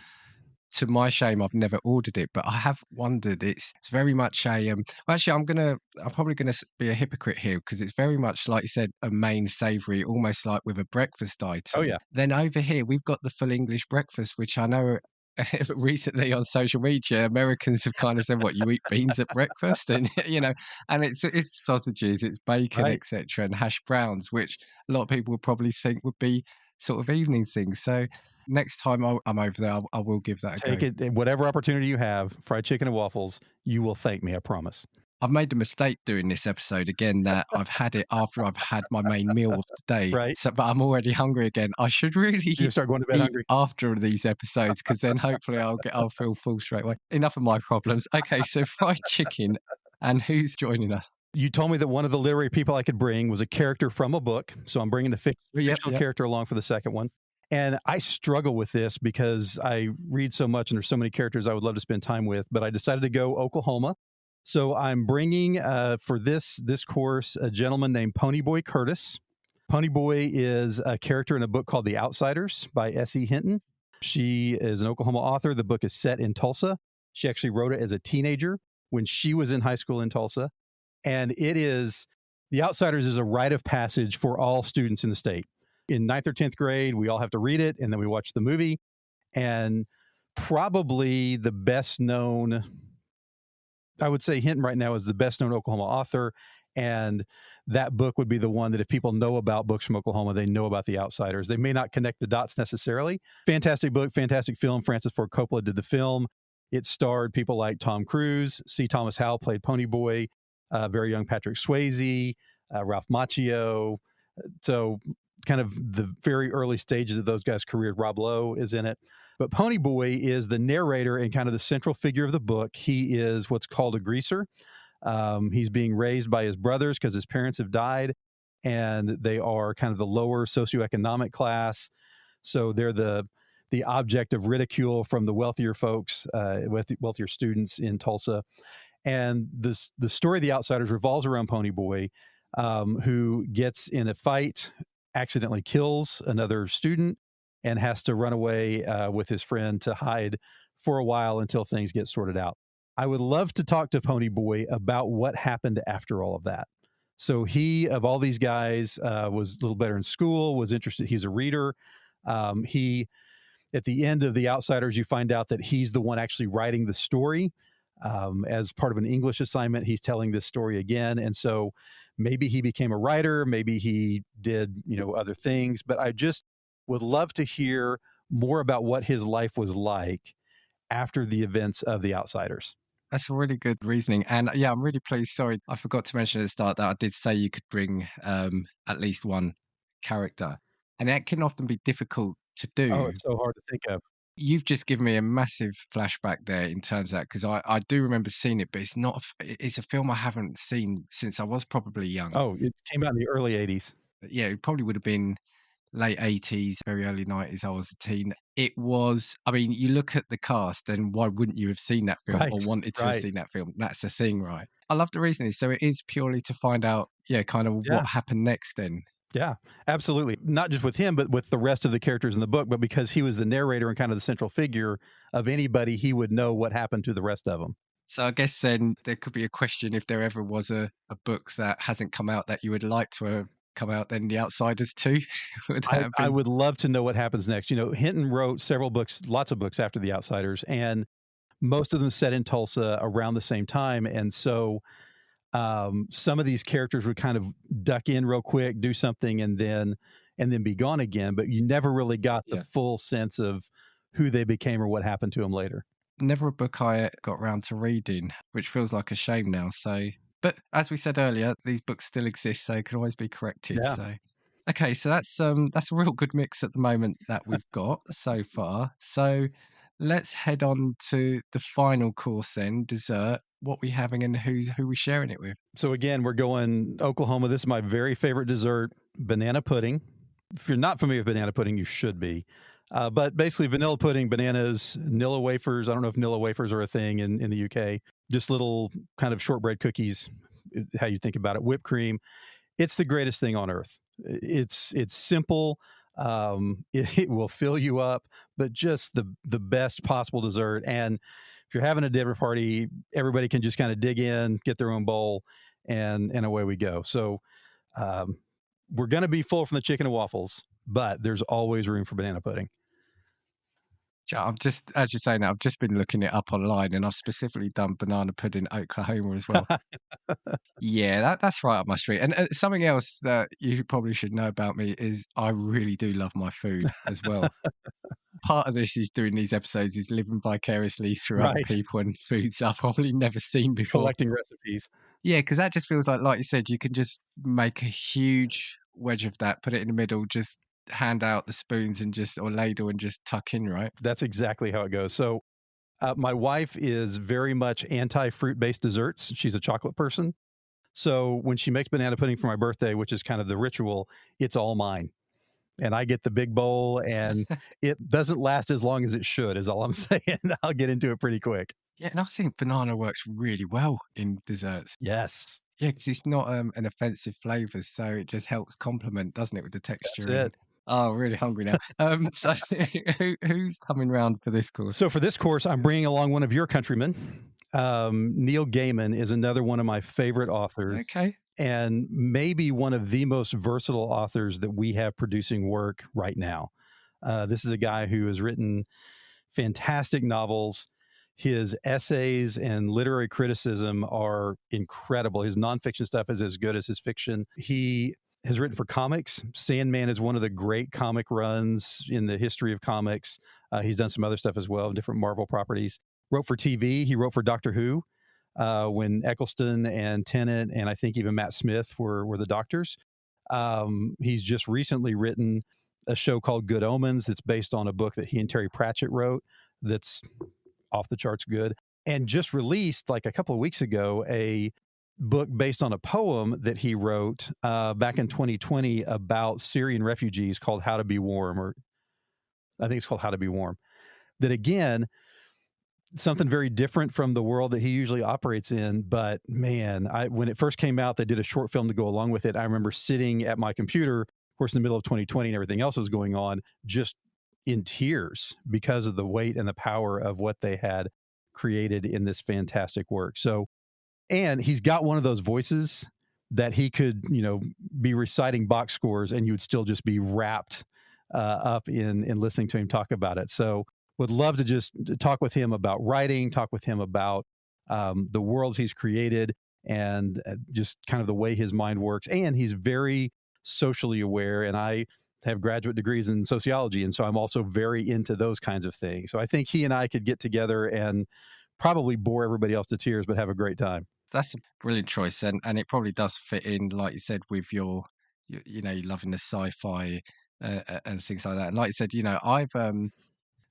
Speaker 1: to my shame, I've never ordered it, but I have wondered. It's very much a well, actually, I'm probably gonna be a hypocrite here because it's very much like you said, a main savoury, almost like with a breakfast
Speaker 2: Oh,
Speaker 1: item.
Speaker 2: yeah.
Speaker 1: Then over here, we've got the full English breakfast, which I know. Recently on social media, Americans have kind of said, "What you eat beans at breakfast?" and and it's sausages, it's bacon,
Speaker 2: Right.
Speaker 1: etc., and hash browns, which a lot of people would probably think would be sort of evening things. So next time I'm over there, I will give that a
Speaker 2: Take
Speaker 1: go.
Speaker 2: it, whatever opportunity you have, fried chicken and waffles, you will thank me, I promise.
Speaker 1: I've made the mistake doing this episode again that I've had it after I've had my main meal of the day.
Speaker 2: Right?
Speaker 1: So, but I'm already hungry again. I should
Speaker 2: You
Speaker 1: really
Speaker 2: start going to bed
Speaker 1: eat
Speaker 2: hungry.
Speaker 1: after these episodes because then hopefully I'll feel full straight away. Enough of my problems. Okay, so fried chicken, and who's joining us?
Speaker 2: You told me that one of the literary people I could bring was a character from a book. So I'm bringing a
Speaker 1: Oh, yep,
Speaker 2: fictional
Speaker 1: yep.
Speaker 2: character along for the second one. And I struggle with this because I read so much and there's so many characters I would love to spend time with, but I decided to go Oklahoma. So I'm bringing for this course a gentleman named Ponyboy Curtis. Ponyboy is a character in a book called The Outsiders by S.E. Hinton. She is an Oklahoma author. The book is set in Tulsa. She actually wrote it as a teenager when she was in high school in Tulsa. And it is, The Outsiders is a rite of passage for all students in the state. In ninth or 10th grade, we all have to read it, and then we watch the movie. And probably the best known, I would say Hinton right now is the best known Oklahoma author. And that book would be the one that if people know about books from Oklahoma, they know about The Outsiders. They may not connect the dots necessarily. Fantastic book, fantastic film. Francis Ford Coppola did the film. It starred people like Tom Cruise. C. Thomas Howell played Ponyboy. Very young Patrick Swayze, Ralph Macchio. So kind of the very early stages of those guys' career. Rob Lowe is in it. But Ponyboy is the narrator and kind of the central figure of the book. He is what's called a greaser. He's being raised by his brothers because his parents have died, and they are kind of the lower socioeconomic class. So they're the object of ridicule from the wealthier folks, wealthier students in Tulsa. And the story of The Outsiders revolves around Ponyboy, who gets in a fight, accidentally kills another student, and has to run away with his friend to hide for a while until things get sorted out. I would love to talk to Pony Boy about what happened after all of that. So he, of all these guys, was a little better in school, was interested. He's a reader. He, at the end of The Outsiders, you find out that he's the one actually writing the story. As part of an English assignment, he's telling this story again. And so maybe he became a writer, maybe he did, other things, but I just would love to hear more about what his life was like after the events of The Outsiders.
Speaker 1: That's a really good reasoning. And yeah, I'm really pleased. Sorry, I forgot to mention at the start that I did say you could bring at least one character. And that can often be difficult to
Speaker 2: Oh,
Speaker 1: do.
Speaker 2: it's so hard to think of.
Speaker 1: You've just given me a massive flashback there in terms of that, because I do remember seeing it, but it's not, it's a film I haven't seen since I was probably young.
Speaker 2: Oh, it came out in the early 80s.
Speaker 1: But yeah, it probably would have been late 80s, very early 90s. I was a teen. It was, I mean, you look at the cast, and why wouldn't you have seen that film or
Speaker 2: Right,
Speaker 1: wanted to have
Speaker 2: right.
Speaker 1: seen that film? That's the thing, right? I love the reasoning. So it is purely to find out, yeah, kind of
Speaker 2: Yeah,
Speaker 1: what happened next then.
Speaker 2: yeah, absolutely. Not just with him, but with the rest of the characters in the book, but because he was the narrator and kind of the central figure of anybody, he would know what happened to the rest of them.
Speaker 1: So I guess then there could be a question if there ever was a book that hasn't come out that you would like to have come out, then The Outsiders too. Would that have
Speaker 2: I
Speaker 1: been?
Speaker 2: would love to know what happens next. Hinton wrote several books, lots of books after The Outsiders, and most of them set in Tulsa around the same time. And so some of these characters would kind of duck in real quick, do something, and then be gone again. But you never really got the
Speaker 1: Yeah.
Speaker 2: full sense of who they became or what happened to them later.
Speaker 1: Never a book I got round to reading, which feels like a shame now. So, but as we said earlier, these books still exist, so can always be corrected.
Speaker 2: Yeah.
Speaker 1: So, okay, so that's a real good mix at the moment that we've got so far. So, let's head on to the final course then, dessert. What we having and who we sharing it with?
Speaker 2: So again, we're going Oklahoma. This is my very favorite dessert, banana pudding. If you're not familiar with banana pudding, you should be. But basically, vanilla pudding, bananas, Nilla wafers. I don't know if Nilla wafers are a thing in the UK. Just little kind of shortbread cookies, how you think about it. Whipped cream. It's the greatest thing on earth. It's simple. It will fill you up, but just the best possible dessert. And if you're having a dinner party, everybody can just kind of dig in, get their own bowl, and away we go. So um, we're going to be full from the chicken and waffles, but there's always room for banana pudding.
Speaker 1: Yeah, I've just, as you're saying that, I've just been looking it up online, and I've specifically done banana pudding Oklahoma as well. Yeah, that's right up my street. And something else that you probably should know about me is I really do love my food as well. Part of this is doing these episodes is living vicariously through other
Speaker 2: Right.
Speaker 1: people and foods I've probably never seen before.
Speaker 2: Collecting recipes.
Speaker 1: Yeah, because that just feels like you said, you can just make a huge wedge of that, put it in the middle, just hand out the spoons and just, or ladle and just tuck in, right?
Speaker 2: That's exactly how it goes. So my wife is very much anti fruit based desserts. She's a chocolate person. So when she makes banana pudding for my birthday, which is kind of the ritual, it's all mine. And I get the big bowl, and it doesn't last as long as it should, is all I'm saying. I'll get into it pretty quick.
Speaker 1: Yeah, and I think banana works really well in desserts.
Speaker 2: Yes,
Speaker 1: Yeah, because it's not an offensive flavour, so it just helps complement, doesn't it, with the
Speaker 2: that's
Speaker 1: texture and
Speaker 2: it.
Speaker 1: oh, really hungry now. So who's coming round for this course?
Speaker 2: So for this course, I'm bringing along one of your countrymen. Neil Gaiman is another one of my favorite authors,
Speaker 1: Okay.
Speaker 2: and maybe one of the most versatile authors that we have producing work right now. This is a guy who has written fantastic novels. His essays and literary criticism are incredible. His nonfiction stuff is as good as his fiction. He has written for comics. Sandman is one of the great comic runs in the history of comics. He's done some other stuff as well, different Marvel properties. Wrote for TV. He wrote for Doctor Who when Eccleston and Tennant and I think even Matt Smith were the doctors. He's just recently written a show called Good Omens that's based on a book that he and Terry Pratchett wrote that's off the charts good, and just released like a couple of weeks ago a book based on a poem that he wrote back in 2020 about Syrian refugees called How to Be Warm, or I think it's called How to Be Warm. That again, something very different from the world that he usually operates in. But man, when it first came out, they did a short film to go along with it. I remember sitting at my computer, of course, in the middle of 2020 and everything else was going on, just in tears because of the weight and the power of what they had created in this fantastic work. So, and he's got one of those voices that he could, be reciting box scores and you would still just be wrapped up in listening to him talk about it. So, would love to just talk with him about writing, talk with him about the worlds he's created, and just kind of the way his mind works. And he's very socially aware. And I have graduate degrees in sociology. And so I'm also very into those kinds of things. So I think he and I could get together and probably bore everybody else to tears, but have a great time.
Speaker 1: That's a brilliant choice, and it probably does fit in, like you said, with you loving the sci-fi and things like that. And like you said, I've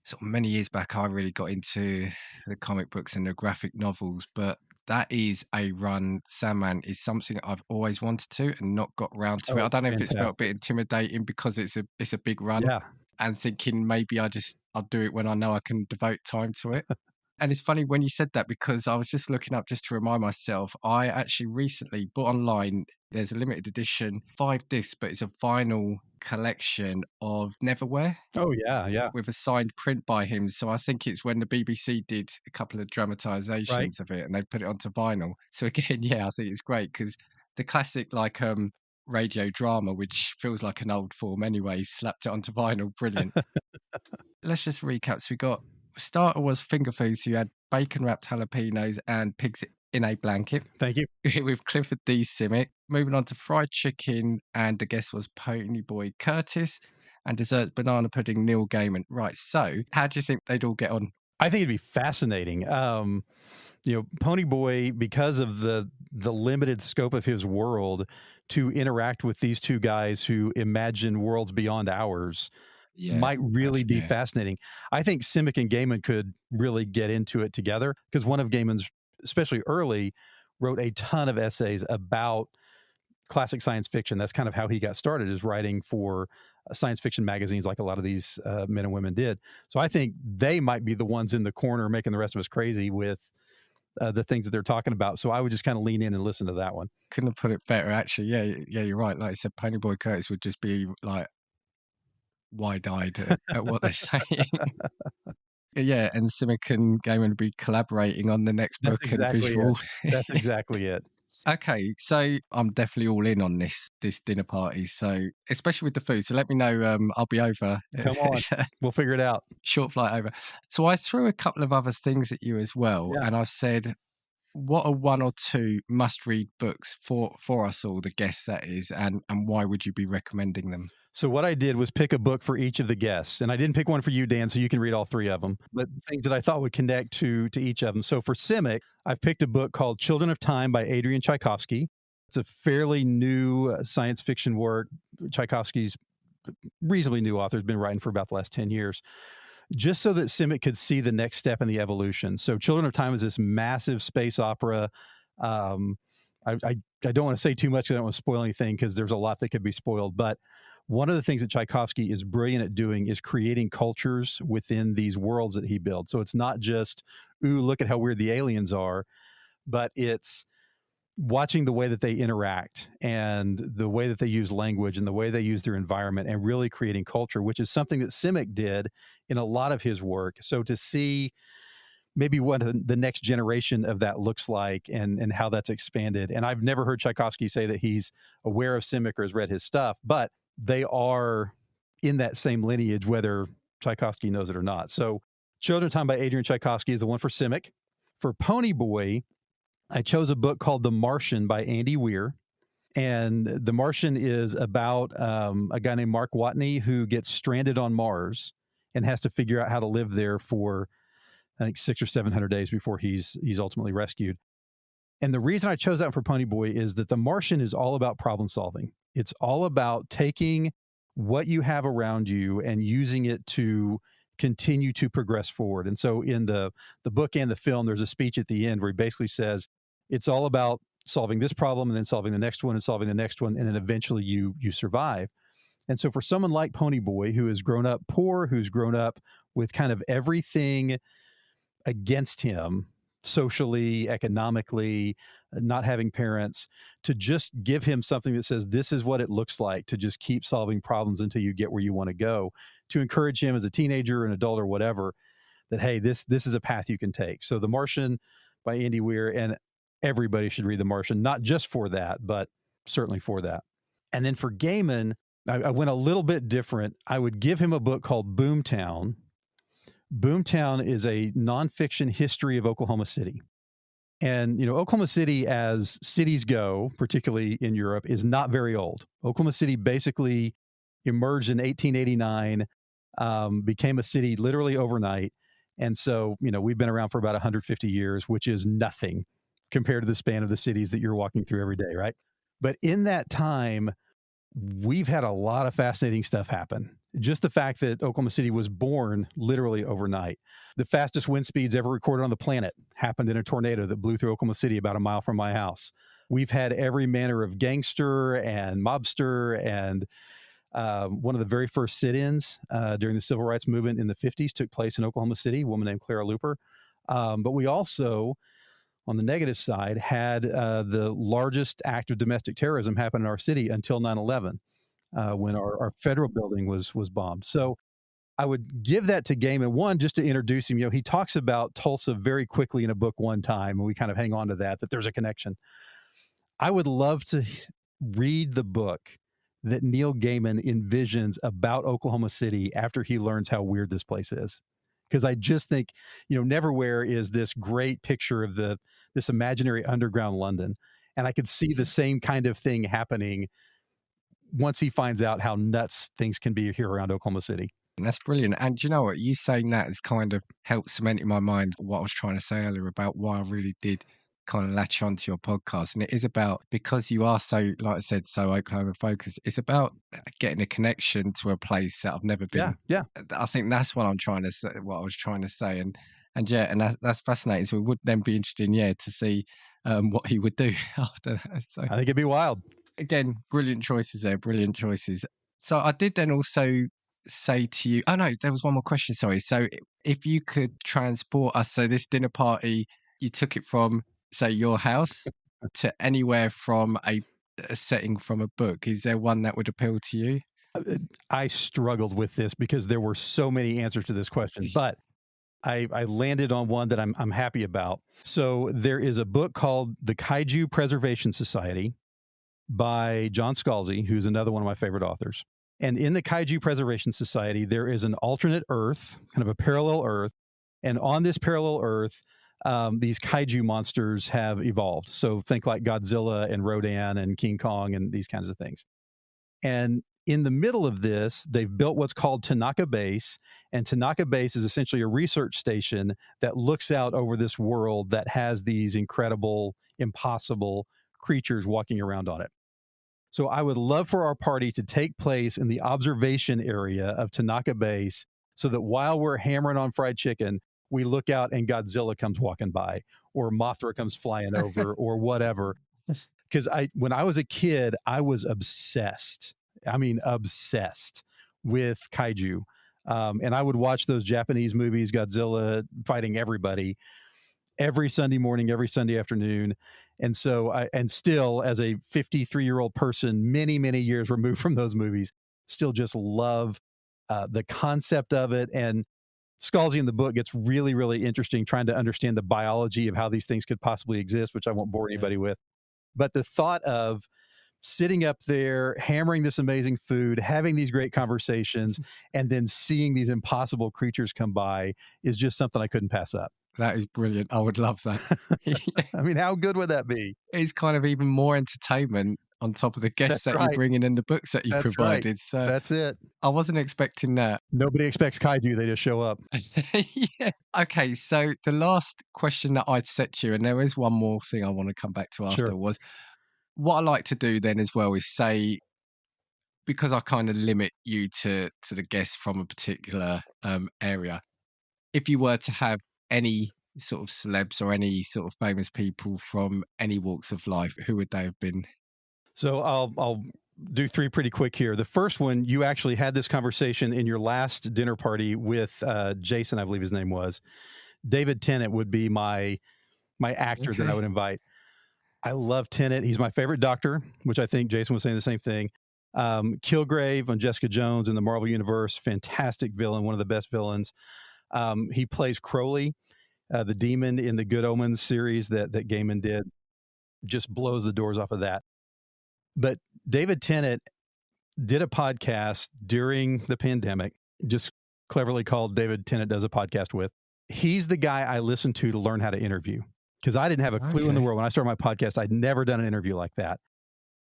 Speaker 1: sort of many years back, I really got into the comic books and the graphic novels, but that is a run. Sandman is something I've always wanted to and not got round to it.
Speaker 2: Oh,
Speaker 1: I
Speaker 2: it's
Speaker 1: don't know if it's felt a bit
Speaker 2: fantastic.
Speaker 1: intimidating because it's a big run,
Speaker 2: Yeah.
Speaker 1: and thinking maybe I'll do it when I know I can devote time to it. And it's funny when you said that because I was just looking up just to remind myself. I actually recently bought online. There's a limited edition 5 disc, but it's a vinyl collection of Neverwhere
Speaker 2: Oh, yeah. Yeah.
Speaker 1: with a signed print by him. So I think it's when the BBC did a couple of
Speaker 2: Right.
Speaker 1: dramatizations of it and they put it onto vinyl. So again, yeah, I think it's great because the classic radio drama, which feels like an old form anyway, slapped it onto vinyl. Brilliant. Let's just recap. So we got starter was finger foods. So you had bacon wrapped jalapenos and pigs in a blanket
Speaker 2: Thank you.
Speaker 1: with Clifford D. Simmick. Moving on to fried chicken, and the guest was Pony Boy Curtis, and dessert banana pudding Neil Gaiman. Right. So how do you think they'd all get on?
Speaker 2: I think it'd be fascinating. Pony Boy, because of the limited scope of his world, to interact with these two guys who imagine worlds beyond ours
Speaker 1: Yeah.
Speaker 2: might really be
Speaker 1: Yeah.
Speaker 2: fascinating. I think Simic and Gaiman could really get into it together because one of Gaiman's, especially early, wrote a ton of essays about classic science fiction. That's kind of how he got started, is writing for science fiction magazines like a lot of these men and women did. So I think they might be the ones in the corner making the rest of us crazy with the things that they're talking about. So I would just kind of lean in and listen to that one.
Speaker 1: Couldn't have put it better, actually. Yeah. Yeah. You're right. Like I said, Pony Boy Curtis would just be like wide-eyed at what they're saying. Yeah, and Simic and Gaiman would be collaborating on the next
Speaker 2: That's
Speaker 1: book and
Speaker 2: exactly it.
Speaker 1: visual.
Speaker 2: That's exactly it.
Speaker 1: Okay, so I'm definitely all in on this dinner party. So especially with the food. So let me know. I'll be over.
Speaker 2: Come on.
Speaker 1: It's a
Speaker 2: We'll figure it out.
Speaker 1: short flight over. So I threw a couple of other things at you as well,
Speaker 2: Yeah.
Speaker 1: and I've said, what are one or two must-read books for us all, the guests that is, and why would you be recommending them?
Speaker 2: So what I did was pick a book for each of the guests, and I didn't pick one for you, Dan, so you can read all three of them, but things that I thought would connect to each of them. So for Simic, I've picked a book called Children of Time by Adrian Tchaikovsky. It's a fairly new science fiction work. Tchaikovsky's reasonably new author, has been writing for about the last 10 years, just so that Simic could see the next step in the evolution. So Children of Time is this massive space opera. Um, I don't want to say too much. I don't want to spoil anything because there's a lot that could be spoiled. But one of the things that Tchaikovsky is brilliant at doing is creating cultures within these worlds that he builds. So it's not just, ooh, look at how weird the aliens are, but it's watching the way that they interact and the way that they use language and the way they use their environment and really creating culture, which is something that Simic did in a lot of his work. So to see maybe what the next generation of that looks like and how that's expanded. And I've never heard Tchaikovsky say that he's aware of Simic or has read his stuff, but they are in that same lineage, whether Tchaikovsky knows it or not. So Children of Time by Adrian Tchaikovsky is the one for Simic. For Pony Boy, I chose a book called The Martian by Andy Weir. And The Martian is about a guy named Mark Watney who gets stranded on Mars and has to figure out how to live there for, I think, 600 or 700 days before he's ultimately rescued. And the reason I chose that for Pony Boy is that The Martian is all about problem solving. It's all about taking what you have around you and using it to continue to progress forward. And so in the book and the film, there's a speech at the end where he basically says, it's all about solving this problem and then solving the next one and solving the next one. And then eventually you survive. And so for someone like Pony Boy, who has grown up poor, who's grown up with kind of everything against him socially, economically, not having parents, to just give him something that says, this is what it looks like to just keep solving problems until you get where you want to go, to encourage him as a teenager, an adult, or whatever. that, hey, this is a path you can take. So The Martian by Andy Weir, and everybody should read The Martian, not just for that, but certainly for that. And then for Gaiman, I went a little bit different. I would give him a book called Boomtown. Boomtown is a nonfiction history of Oklahoma City. And, Oklahoma City, as cities go, particularly in Europe, is not very old. Oklahoma City basically emerged in 1889, became a city literally overnight. And so, we've been around for about 150 years, which is nothing compared to the span of the cities that you're walking through every day, right? But in that time, we've had a lot of fascinating stuff happen. Just the fact that Oklahoma City was born literally overnight. The fastest wind speeds ever recorded on the planet happened in a tornado that blew through Oklahoma City about a mile from my house. We've had every manner of gangster and mobster, and one of the very first sit-ins during the civil rights movement in the 50s took place in Oklahoma City, a woman named Clara Looper. But we also, on the negative side, had the largest act of domestic terrorism happen in our city until 9/11, when our federal building was bombed. So I would give that to Gaiman, one, just to introduce him. He talks about Tulsa very quickly in a book one time, and we kind of hang on to that there's a connection. I would love to read the book that Neil Gaiman envisions about Oklahoma City after he learns how weird this place is. Because I just think, Neverwhere is this great picture of this imaginary underground London. And I could see the same kind of thing happening once he finds out how nuts things can be here around Oklahoma City.
Speaker 1: And that's brilliant. And do you know what? You saying that has kind of helped cement in my mind what I was trying to say earlier about why I really did kind of latch onto your podcast. And it is about, because you are so, like I said, so Oklahoma focused, it's about getting a connection to a place that I've never been.
Speaker 2: Yeah.
Speaker 1: I think that's what I'm trying to say, what I was trying to say. And yeah, and that's fascinating. So it would then be interesting, to see what he would do after that. So
Speaker 2: I think it'd be wild.
Speaker 1: again, brilliant choices there, brilliant choices. So I did then also say to you, oh no, there was one more question, sorry. So if you could transport us, so this dinner party, you took it from, say, your house to anywhere from a setting from a book, is there one that would appeal to you?
Speaker 2: I struggled with this because there were so many answers to this question, but I landed on one that I'm happy about. So there is a book called The Kaiju Preservation Society by John Scalzi, who's another one of my favorite authors. And in the Kaiju Preservation Society, there is an alternate Earth, kind of a parallel Earth. And on this parallel Earth, these kaiju monsters have evolved. So think like Godzilla and Rodan and King Kong and these kinds of things. And in the middle of this, they've built what's called Tanaka Base. And Tanaka Base is essentially a research station that looks out over this world that has these incredible, impossible creatures walking around on it. So I would love for our party to take place in the observation area of Tanaka Base so that while we're hammering on fried chicken, we look out and Godzilla comes walking by, or Mothra comes flying over, or whatever. Because when I was a kid, I was obsessed. I mean, obsessed with kaiju. And I would watch those Japanese movies, Godzilla fighting everybody, every Sunday morning, every Sunday afternoon. And so and still, as a 53-year-old person, many, many years removed from those movies, still just love the concept of it. And Scalzi in the book gets really, really interesting trying to understand the biology of how these things could possibly exist, which I won't bore anybody with. But the thought of sitting up there, hammering this amazing food, having these great conversations, and then seeing these impossible creatures come by is just something I couldn't pass up.
Speaker 1: That is brilliant. I would love that.
Speaker 2: I mean, how good would that be?
Speaker 1: It's kind of even more entertainment on top of the guests
Speaker 2: That's
Speaker 1: that
Speaker 2: right.
Speaker 1: you bring in and the books that you
Speaker 2: That's
Speaker 1: provided.
Speaker 2: right.
Speaker 1: So
Speaker 2: That's it.
Speaker 1: I wasn't expecting that.
Speaker 2: Nobody expects kaiju. They just show up.
Speaker 1: Yeah. Okay, so the last question that I'd set to you, and there is one more thing I want to come back to after,
Speaker 2: Sure.
Speaker 1: was what I like to do then as well is say, because I kind of limit you to the guests from a particular area, if you were to have any sort of celebs or any sort of famous people from any walks of life, who would they have been?
Speaker 2: So I'll do three pretty quick here. The first one, you actually had this conversation in your last dinner party with Jason, I believe his name was. David Tennant would be my actor that I would invite. I love Tennant. He's my favorite Doctor, which I think Jason was saying the same thing. Kilgrave on Jessica Jones in the Marvel Universe, fantastic villain, one of the best villains. He plays Crowley, the demon in the Good Omens series that Gaiman did. Just blows the doors off of that. But David Tennant did a podcast during the pandemic, just cleverly called David Tennant Does a Podcast With. He's the guy I listened to learn how to interview, because I didn't have a clue in the world. When I started my podcast, I'd never done an interview like that.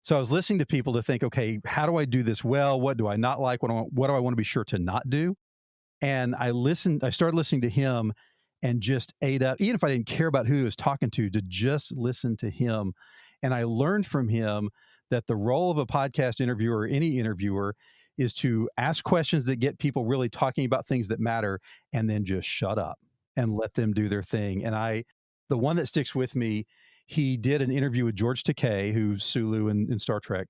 Speaker 2: So I was listening to people to think, okay, how do I do this well? What do I not like? What do I want to be sure to not do? And I started listening to him and just ate up, even if I didn't care about who he was talking to just listen to him. And I learned from him that the role of a podcast interviewer or any interviewer is to ask questions that get people really talking about things that matter, and then just shut up and let them do their thing. And the one that sticks with me, he did an interview with George Takei, who's Sulu in Star Trek.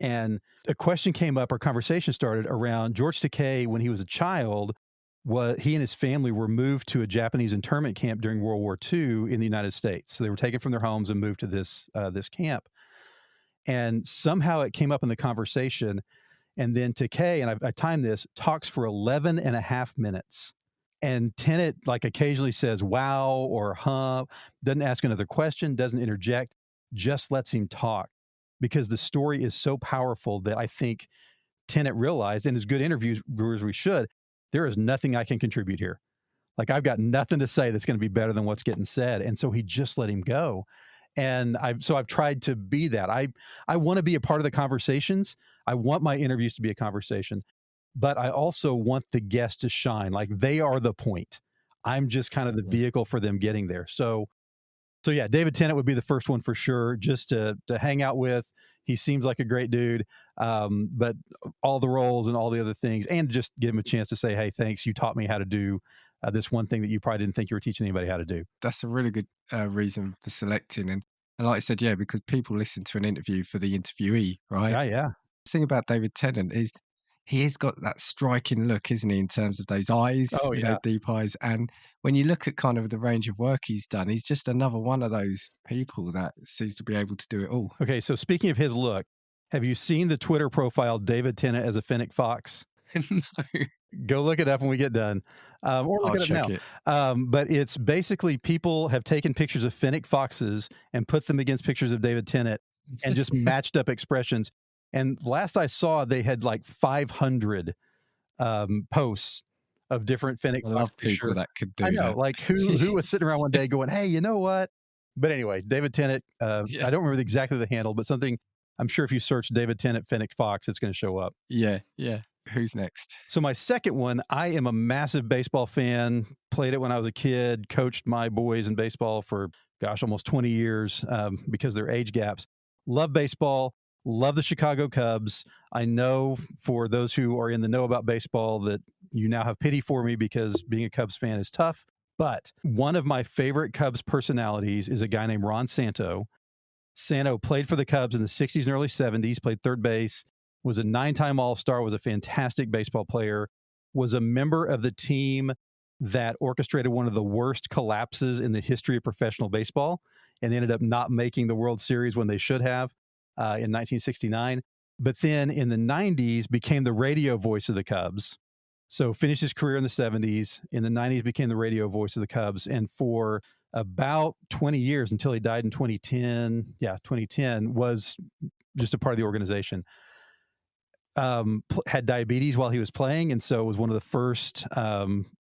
Speaker 2: And a question came up, or conversation started around George Takei. When he was a child, he and his family were moved to a Japanese internment camp during World War II in the United States. So they were taken from their homes and moved to this camp. And somehow it came up in the conversation. And then Takei, and I timed this, talks for 11 and a half minutes. And Tennant occasionally says, wow, or huh, doesn't ask another question, doesn't interject, just lets him talk, because the story is so powerful that I think Tennant realized, and as good interviewers we should, there is nothing I can contribute here. I've got nothing to say that's going to be better than what's getting said. And so he just let him go. And I've tried to be that. I want to be a part of the conversations. I want my interviews to be a conversation, but I also want the guests to shine. They are the point. I'm just kind of the vehicle for them getting there. So yeah, David Tennant would be the first one for sure, just to hang out with. He seems like a great dude, but all the roles and all the other things, and just give him a chance to say, hey, thanks, you taught me how to do this one thing that you probably didn't think you were teaching anybody how to do.
Speaker 1: That's a really good reason for selecting. And like I said, yeah, because people listen to an interview for the interviewee, right?
Speaker 2: Yeah.
Speaker 1: The thing about David Tennant is he has got that striking look, isn't he, in terms of those eyes,
Speaker 2: Oh, yeah.
Speaker 1: deep eyes. And when you look at kind of the range of work he's done, he's just another one of those people that seems to be able to do it all.
Speaker 2: Okay, so speaking of his look, have you seen the Twitter profile David Tennant as a Fennec Fox?
Speaker 1: No.
Speaker 2: Go look it up when we get done, or look
Speaker 1: I'll
Speaker 2: it up
Speaker 1: check
Speaker 2: now.
Speaker 1: it.
Speaker 2: But it's basically people have taken pictures of Fennec Foxes and put them against pictures of David Tennant and just matched up expressions. And last I saw, they had 500 posts of different Fennec
Speaker 1: I
Speaker 2: Fox
Speaker 1: love people
Speaker 2: pictures.
Speaker 1: that could do
Speaker 2: I know,
Speaker 1: that.
Speaker 2: who was sitting around one day going, hey, you know what? But anyway, David Tennant, I don't remember exactly the handle, but something, I'm sure if you search David Tennant Fennec Fox, it's going to show up.
Speaker 1: Yeah. Who's next?
Speaker 2: So my second one, I am a massive baseball fan, played it when I was a kid, coached my boys in baseball for, almost 20 years because of their age gaps. Love baseball, love the Chicago Cubs. I know for those who are in the know about baseball that you now have pity for me because being a Cubs fan is tough. But one of my favorite Cubs personalities is a guy named Ron Santo. Santo played for the Cubs in the 60s and early 70s, played third base, was a 9-time All-Star, was a fantastic baseball player, was a member of the team that orchestrated one of the worst collapses in the history of professional baseball and ended up not making the World Series when they should have in 1969. But then in the 90s became the radio voice of the Cubs. So finished his career in the 70s. In the 90s became the radio voice of the Cubs. And for about 20 years until he died in 2010, was just a part of the organization. Had diabetes while he was playing, and so was one of the first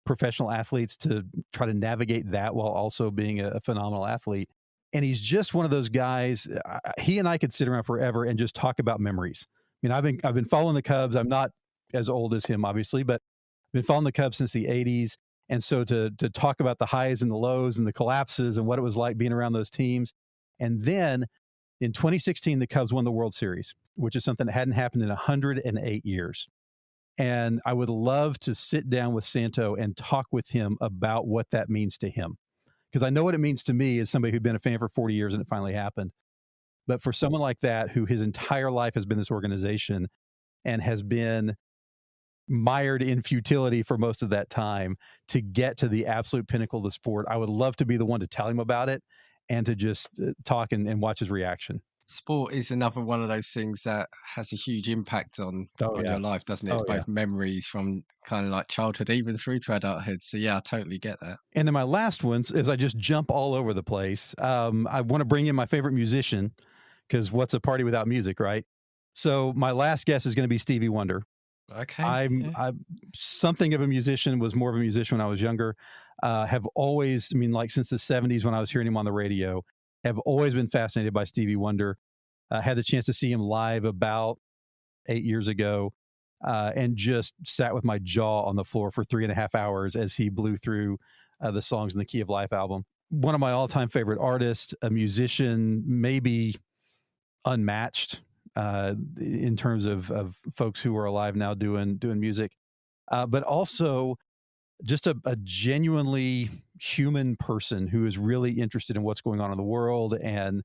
Speaker 2: professional athletes to try to navigate that while also being a phenomenal athlete. And he's just one of those guys. He and I could sit around forever and just talk about memories. I mean, I've been following the Cubs. I'm not as old as him, obviously, but I've been following the Cubs since the 80s. And so to talk about the highs and the lows and the collapses and what it was like being around those teams. And then in 2016, the Cubs won the World Series, which is something that hadn't happened in 108 years. And I would love to sit down with Santo and talk with him about what that means to him. Because I know what it means to me as somebody who'd been a fan for 40 years and it finally happened. But for someone like that, who his entire life has been this organization and has been mired in futility for most of that time, to get to the absolute pinnacle of the sport, I would love to be the one to tell him about it and to just talk and watch his reaction.
Speaker 1: Sport is another one of those things that has a huge impact
Speaker 2: Oh,
Speaker 1: on
Speaker 2: yeah.
Speaker 1: your life, doesn't it? It's
Speaker 2: Oh, yeah.
Speaker 1: both memories from kind of like childhood even through to adulthood. So yeah, I totally get that.
Speaker 2: And then my last ones is I just jump all over the place. I want to bring in my favorite musician because what's a party without music, right? So my last guess is going to be Stevie Wonder.
Speaker 1: Okay, yeah.
Speaker 2: I'm something of a musician, was more of a musician when I was younger. Have always, I mean, like since the 70s when I was hearing him on the radio, have always been fascinated by Stevie Wonder. Had the chance to see him live about 8 years ago, and just sat with my jaw on the floor for 3.5 hours as he blew through the songs in the Key of Life album. One of my all-time favorite artists, a musician, maybe unmatched in terms of folks who are alive now doing music, but also just a genuinely human person who is really interested in what's going on in the world and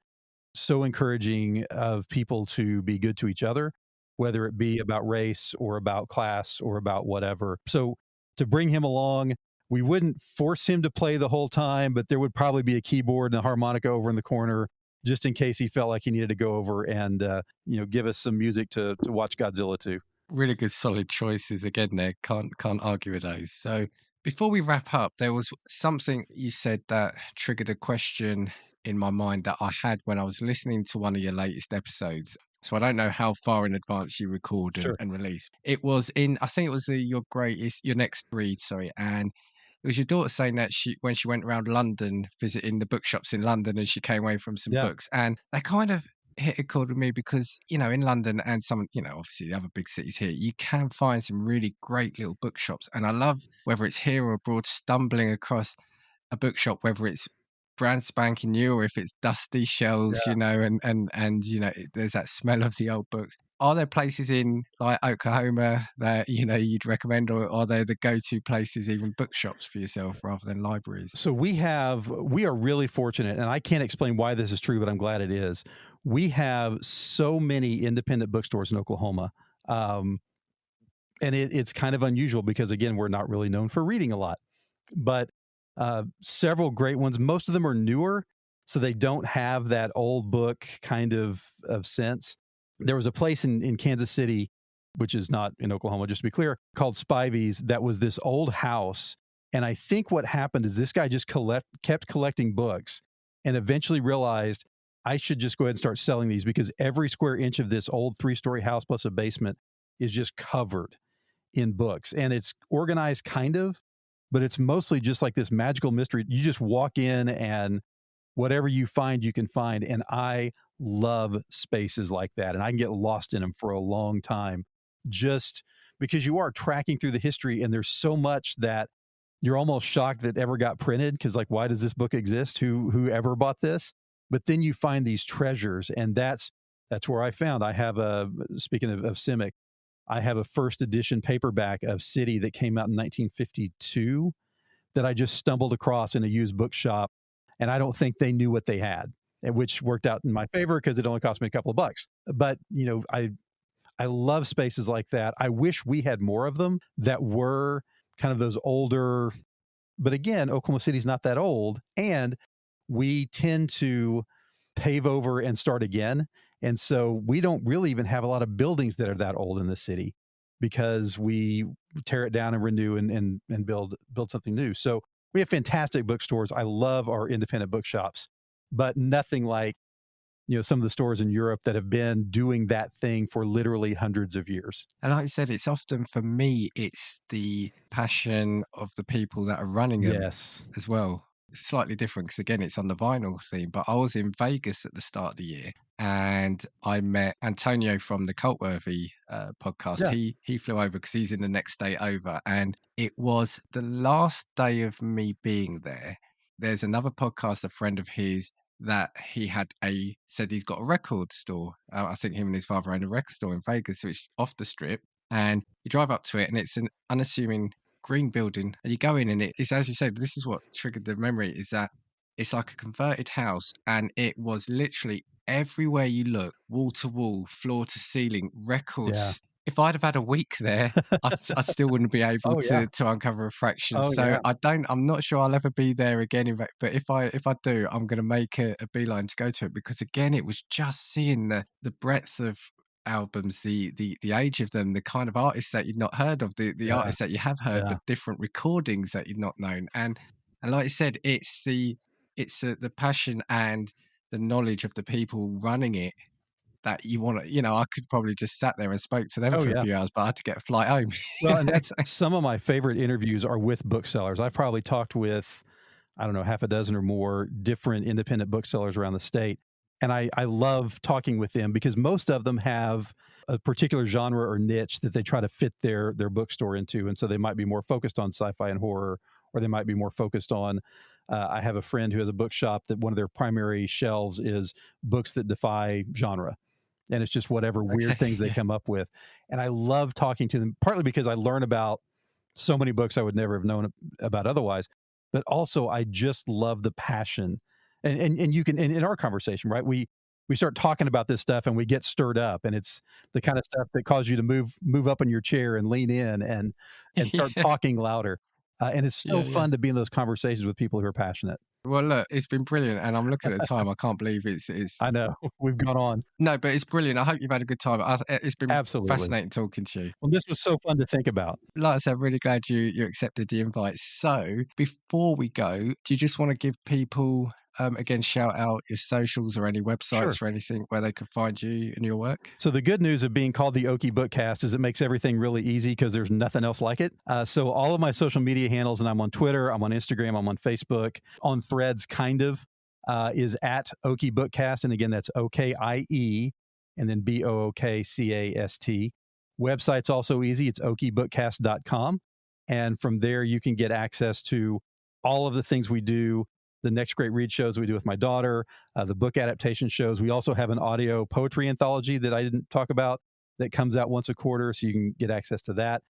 Speaker 2: so encouraging of people to be good to each other, whether it be about race or about class or about whatever. So to bring him along, we wouldn't force him to play the whole time, but there would probably be a keyboard and a harmonica over in the corner just in case he felt like he needed to go over and give us some music to watch Godzilla to.
Speaker 1: Really good solid choices again there. Can't argue with those. So before we wrap up, there was something you said that triggered a question in my mind that I had when I was listening to one of your latest episodes. So I don't know how far in advance you record
Speaker 2: Sure.
Speaker 1: and release. It was in, I think it was your next read, sorry, and it was your daughter saying that when she went around London visiting the bookshops in London and she came away from some
Speaker 2: Yeah.
Speaker 1: books, and they kind of hit a chord with me because, in London and some, obviously the other big cities here, you can find some really great little bookshops. And I love, whether it's here or abroad, stumbling across a bookshop, whether it's brand spanking new or if it's dusty shelves,
Speaker 2: Yeah.
Speaker 1: and there's that smell of the old books. Are there places in like Oklahoma that you'd recommend, or are they the go-to places, even bookshops for yourself rather than libraries?
Speaker 2: So we are really fortunate, and I can't explain why this is true, but I'm glad it is. We have so many independent bookstores in Oklahoma. Um, and it's kind of unusual because again, we're not really known for reading a lot, but several great ones. Most of them are newer, so they don't have that old book kind of sense. There was a place in Kansas City, which is not in Oklahoma, just to be clear, called Spivey's. That was this old house, and I think what happened is this guy just kept collecting books, and eventually realized I should just go ahead and start selling these because every square inch of this old 3-story house plus a basement is just covered in books, and it's organized kind of, but it's mostly just like this magical mystery. You just walk in and whatever you find, you can find. And I love spaces like that. And I can get lost in them for a long time just because you are tracking through the history and there's so much that you're almost shocked that ever got printed because like why does this book exist? Whoever bought this? But then you find these treasures, and that's where I found I have a speaking of Simic, I have a first edition paperback of City that came out in 1952 that I just stumbled across in a used bookshop, and I don't think they knew what they had, which worked out in my favor because it only cost me a couple of bucks. But I love spaces like that. I wish we had more of them that were kind of those older. But again, Oklahoma City's not that old, and we tend to pave over and start again. And so we don't really even have a lot of buildings that are that old in the city because we tear it down and renew and build something new. So we have fantastic bookstores. I love our independent bookshops, but nothing like, some of the stores in Europe that have been doing that thing for literally hundreds of years.
Speaker 1: And like I said, it's often for me, it's the passion of the people that are running them
Speaker 2: Yes.
Speaker 1: as well. It's slightly different because again, it's on the vinyl theme. But I was in Vegas at the start of the year, and I met Antonio from the Cultworthy podcast.
Speaker 2: Yeah.
Speaker 1: He flew over because he's in the next day over, and it was the last day of me being there. There's another podcast, a friend of his, that said he's got a record store. I think him and his father own a record store in Vegas, so it's off the strip. And you drive up to it, and it's an unassuming green building. And you go in, and it's, as you said, this is what triggered the memory, is that it's like a converted house, and it was literally everywhere you look, wall to wall, floor to ceiling,
Speaker 2: Yeah.
Speaker 1: records if I'd have had a week there, I still wouldn't be able
Speaker 2: Oh, yeah.
Speaker 1: to uncover a fraction.
Speaker 2: Oh,
Speaker 1: So
Speaker 2: yeah.
Speaker 1: I'm not sure I'll ever be there again. In fact, but if I do, I'm going to make a beeline to go to it because again, it was just seeing the breadth of albums, the age of them, the kind of artists that you'd not heard of, the
Speaker 2: Yeah.
Speaker 1: artists that you have heard,
Speaker 2: Yeah.
Speaker 1: but different recordings that you'd not known. And like I said, the passion and the knowledge of the people running it that you wanna I could probably just sat there and spoke to them
Speaker 2: Oh,
Speaker 1: for a
Speaker 2: yeah.
Speaker 1: few hours, but I had to get a flight home.
Speaker 2: Well, and that's some of my favorite interviews are with booksellers. I've probably talked with, I don't know, half a dozen or more different independent booksellers around the state. And I love talking with them because most of them have a particular genre or niche that they try to fit their bookstore into. And so they might be more focused on sci-fi and horror, or they might be more focused on, I have a friend who has a bookshop that one of their primary shelves is books that defy genre. And it's just whatever weird
Speaker 1: Okay,
Speaker 2: things they
Speaker 1: yeah.
Speaker 2: come up with. And I love talking to them, partly because I learn about so many books I would never have known about otherwise, but also I just love the passion. And you can in our conversation, right? We start talking about this stuff and we get stirred up, and it's the kind of stuff that causes you to move up in your chair and lean in and start
Speaker 1: Yeah,
Speaker 2: talking louder. And it's so
Speaker 1: yeah, yeah.
Speaker 2: fun to be in those conversations with people who are passionate.
Speaker 1: Well, look, it's been brilliant, and I'm looking at the time, I can't believe it's
Speaker 2: I know we've gone on.
Speaker 1: no, but it's brilliant, I hope you've had a good time. It's been
Speaker 2: Absolutely.
Speaker 1: fascinating talking to you.
Speaker 2: Well, this was so fun to think about.
Speaker 1: Like I said, I'm really glad you accepted the invite. So, before we go, do you just wanna give people, again, shout out your socials or any
Speaker 2: Sure.
Speaker 1: websites or anything where they can find you and your work?
Speaker 2: So the good news of being called the Okie Bookcast is it makes everything really easy because there's nothing else like it. So all of my social media handles, and I'm on Twitter, I'm on Instagram, I'm on Facebook, on Threads, kind of, is at Okie Bookcast, and again that's OKIE, and then BOOKCAST. Website's also easy. It's okiebookcast.com, and from there you can get access to all of the things we do. The next great read shows we do with my daughter, the book adaptation shows. We also have an audio poetry anthology that I didn't talk about that comes out once a quarter, so you can get access to that.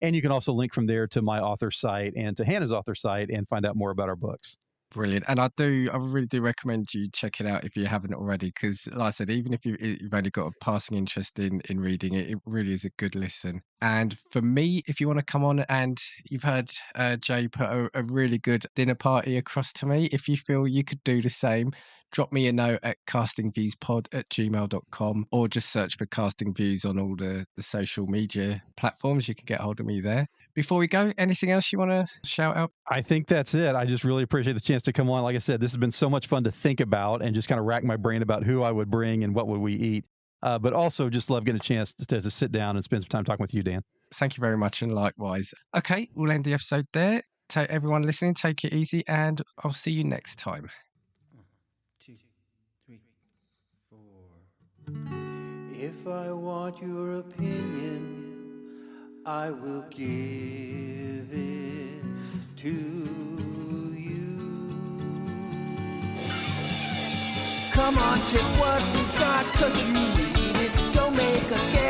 Speaker 2: And you can also link from there to my author site and to Hannah's author site and find out more about our books.
Speaker 1: Brilliant, and I really do recommend you check it out if you haven't already, because like I said, even if you've only got a passing interest in reading it, it really is a good listen. And for me, if you wanna come on and you've heard, Jay put a really good dinner party across to me, if you feel you could do the same, drop me a note at castingviewspod@gmail.com, or just search for Casting Views on all the social media platforms, you can get hold of me there. Before we go, anything else you wanna shout out?
Speaker 2: I think that's it. I just really appreciate the chance to come on. Like I said, this has been so much fun to think about and just kind of rack my brain about who I would bring and what would we eat. But also just love getting a chance to sit down and spend some time talking with you, Dan.
Speaker 1: Thank you very much, and likewise. Okay, we'll end the episode there. To everyone listening, take it easy, and I'll see you next time.
Speaker 3: 2, 3, 4. If I want your opinion, I will give it to you. Come on, check what we've got, 'cause you need it. Don't make us get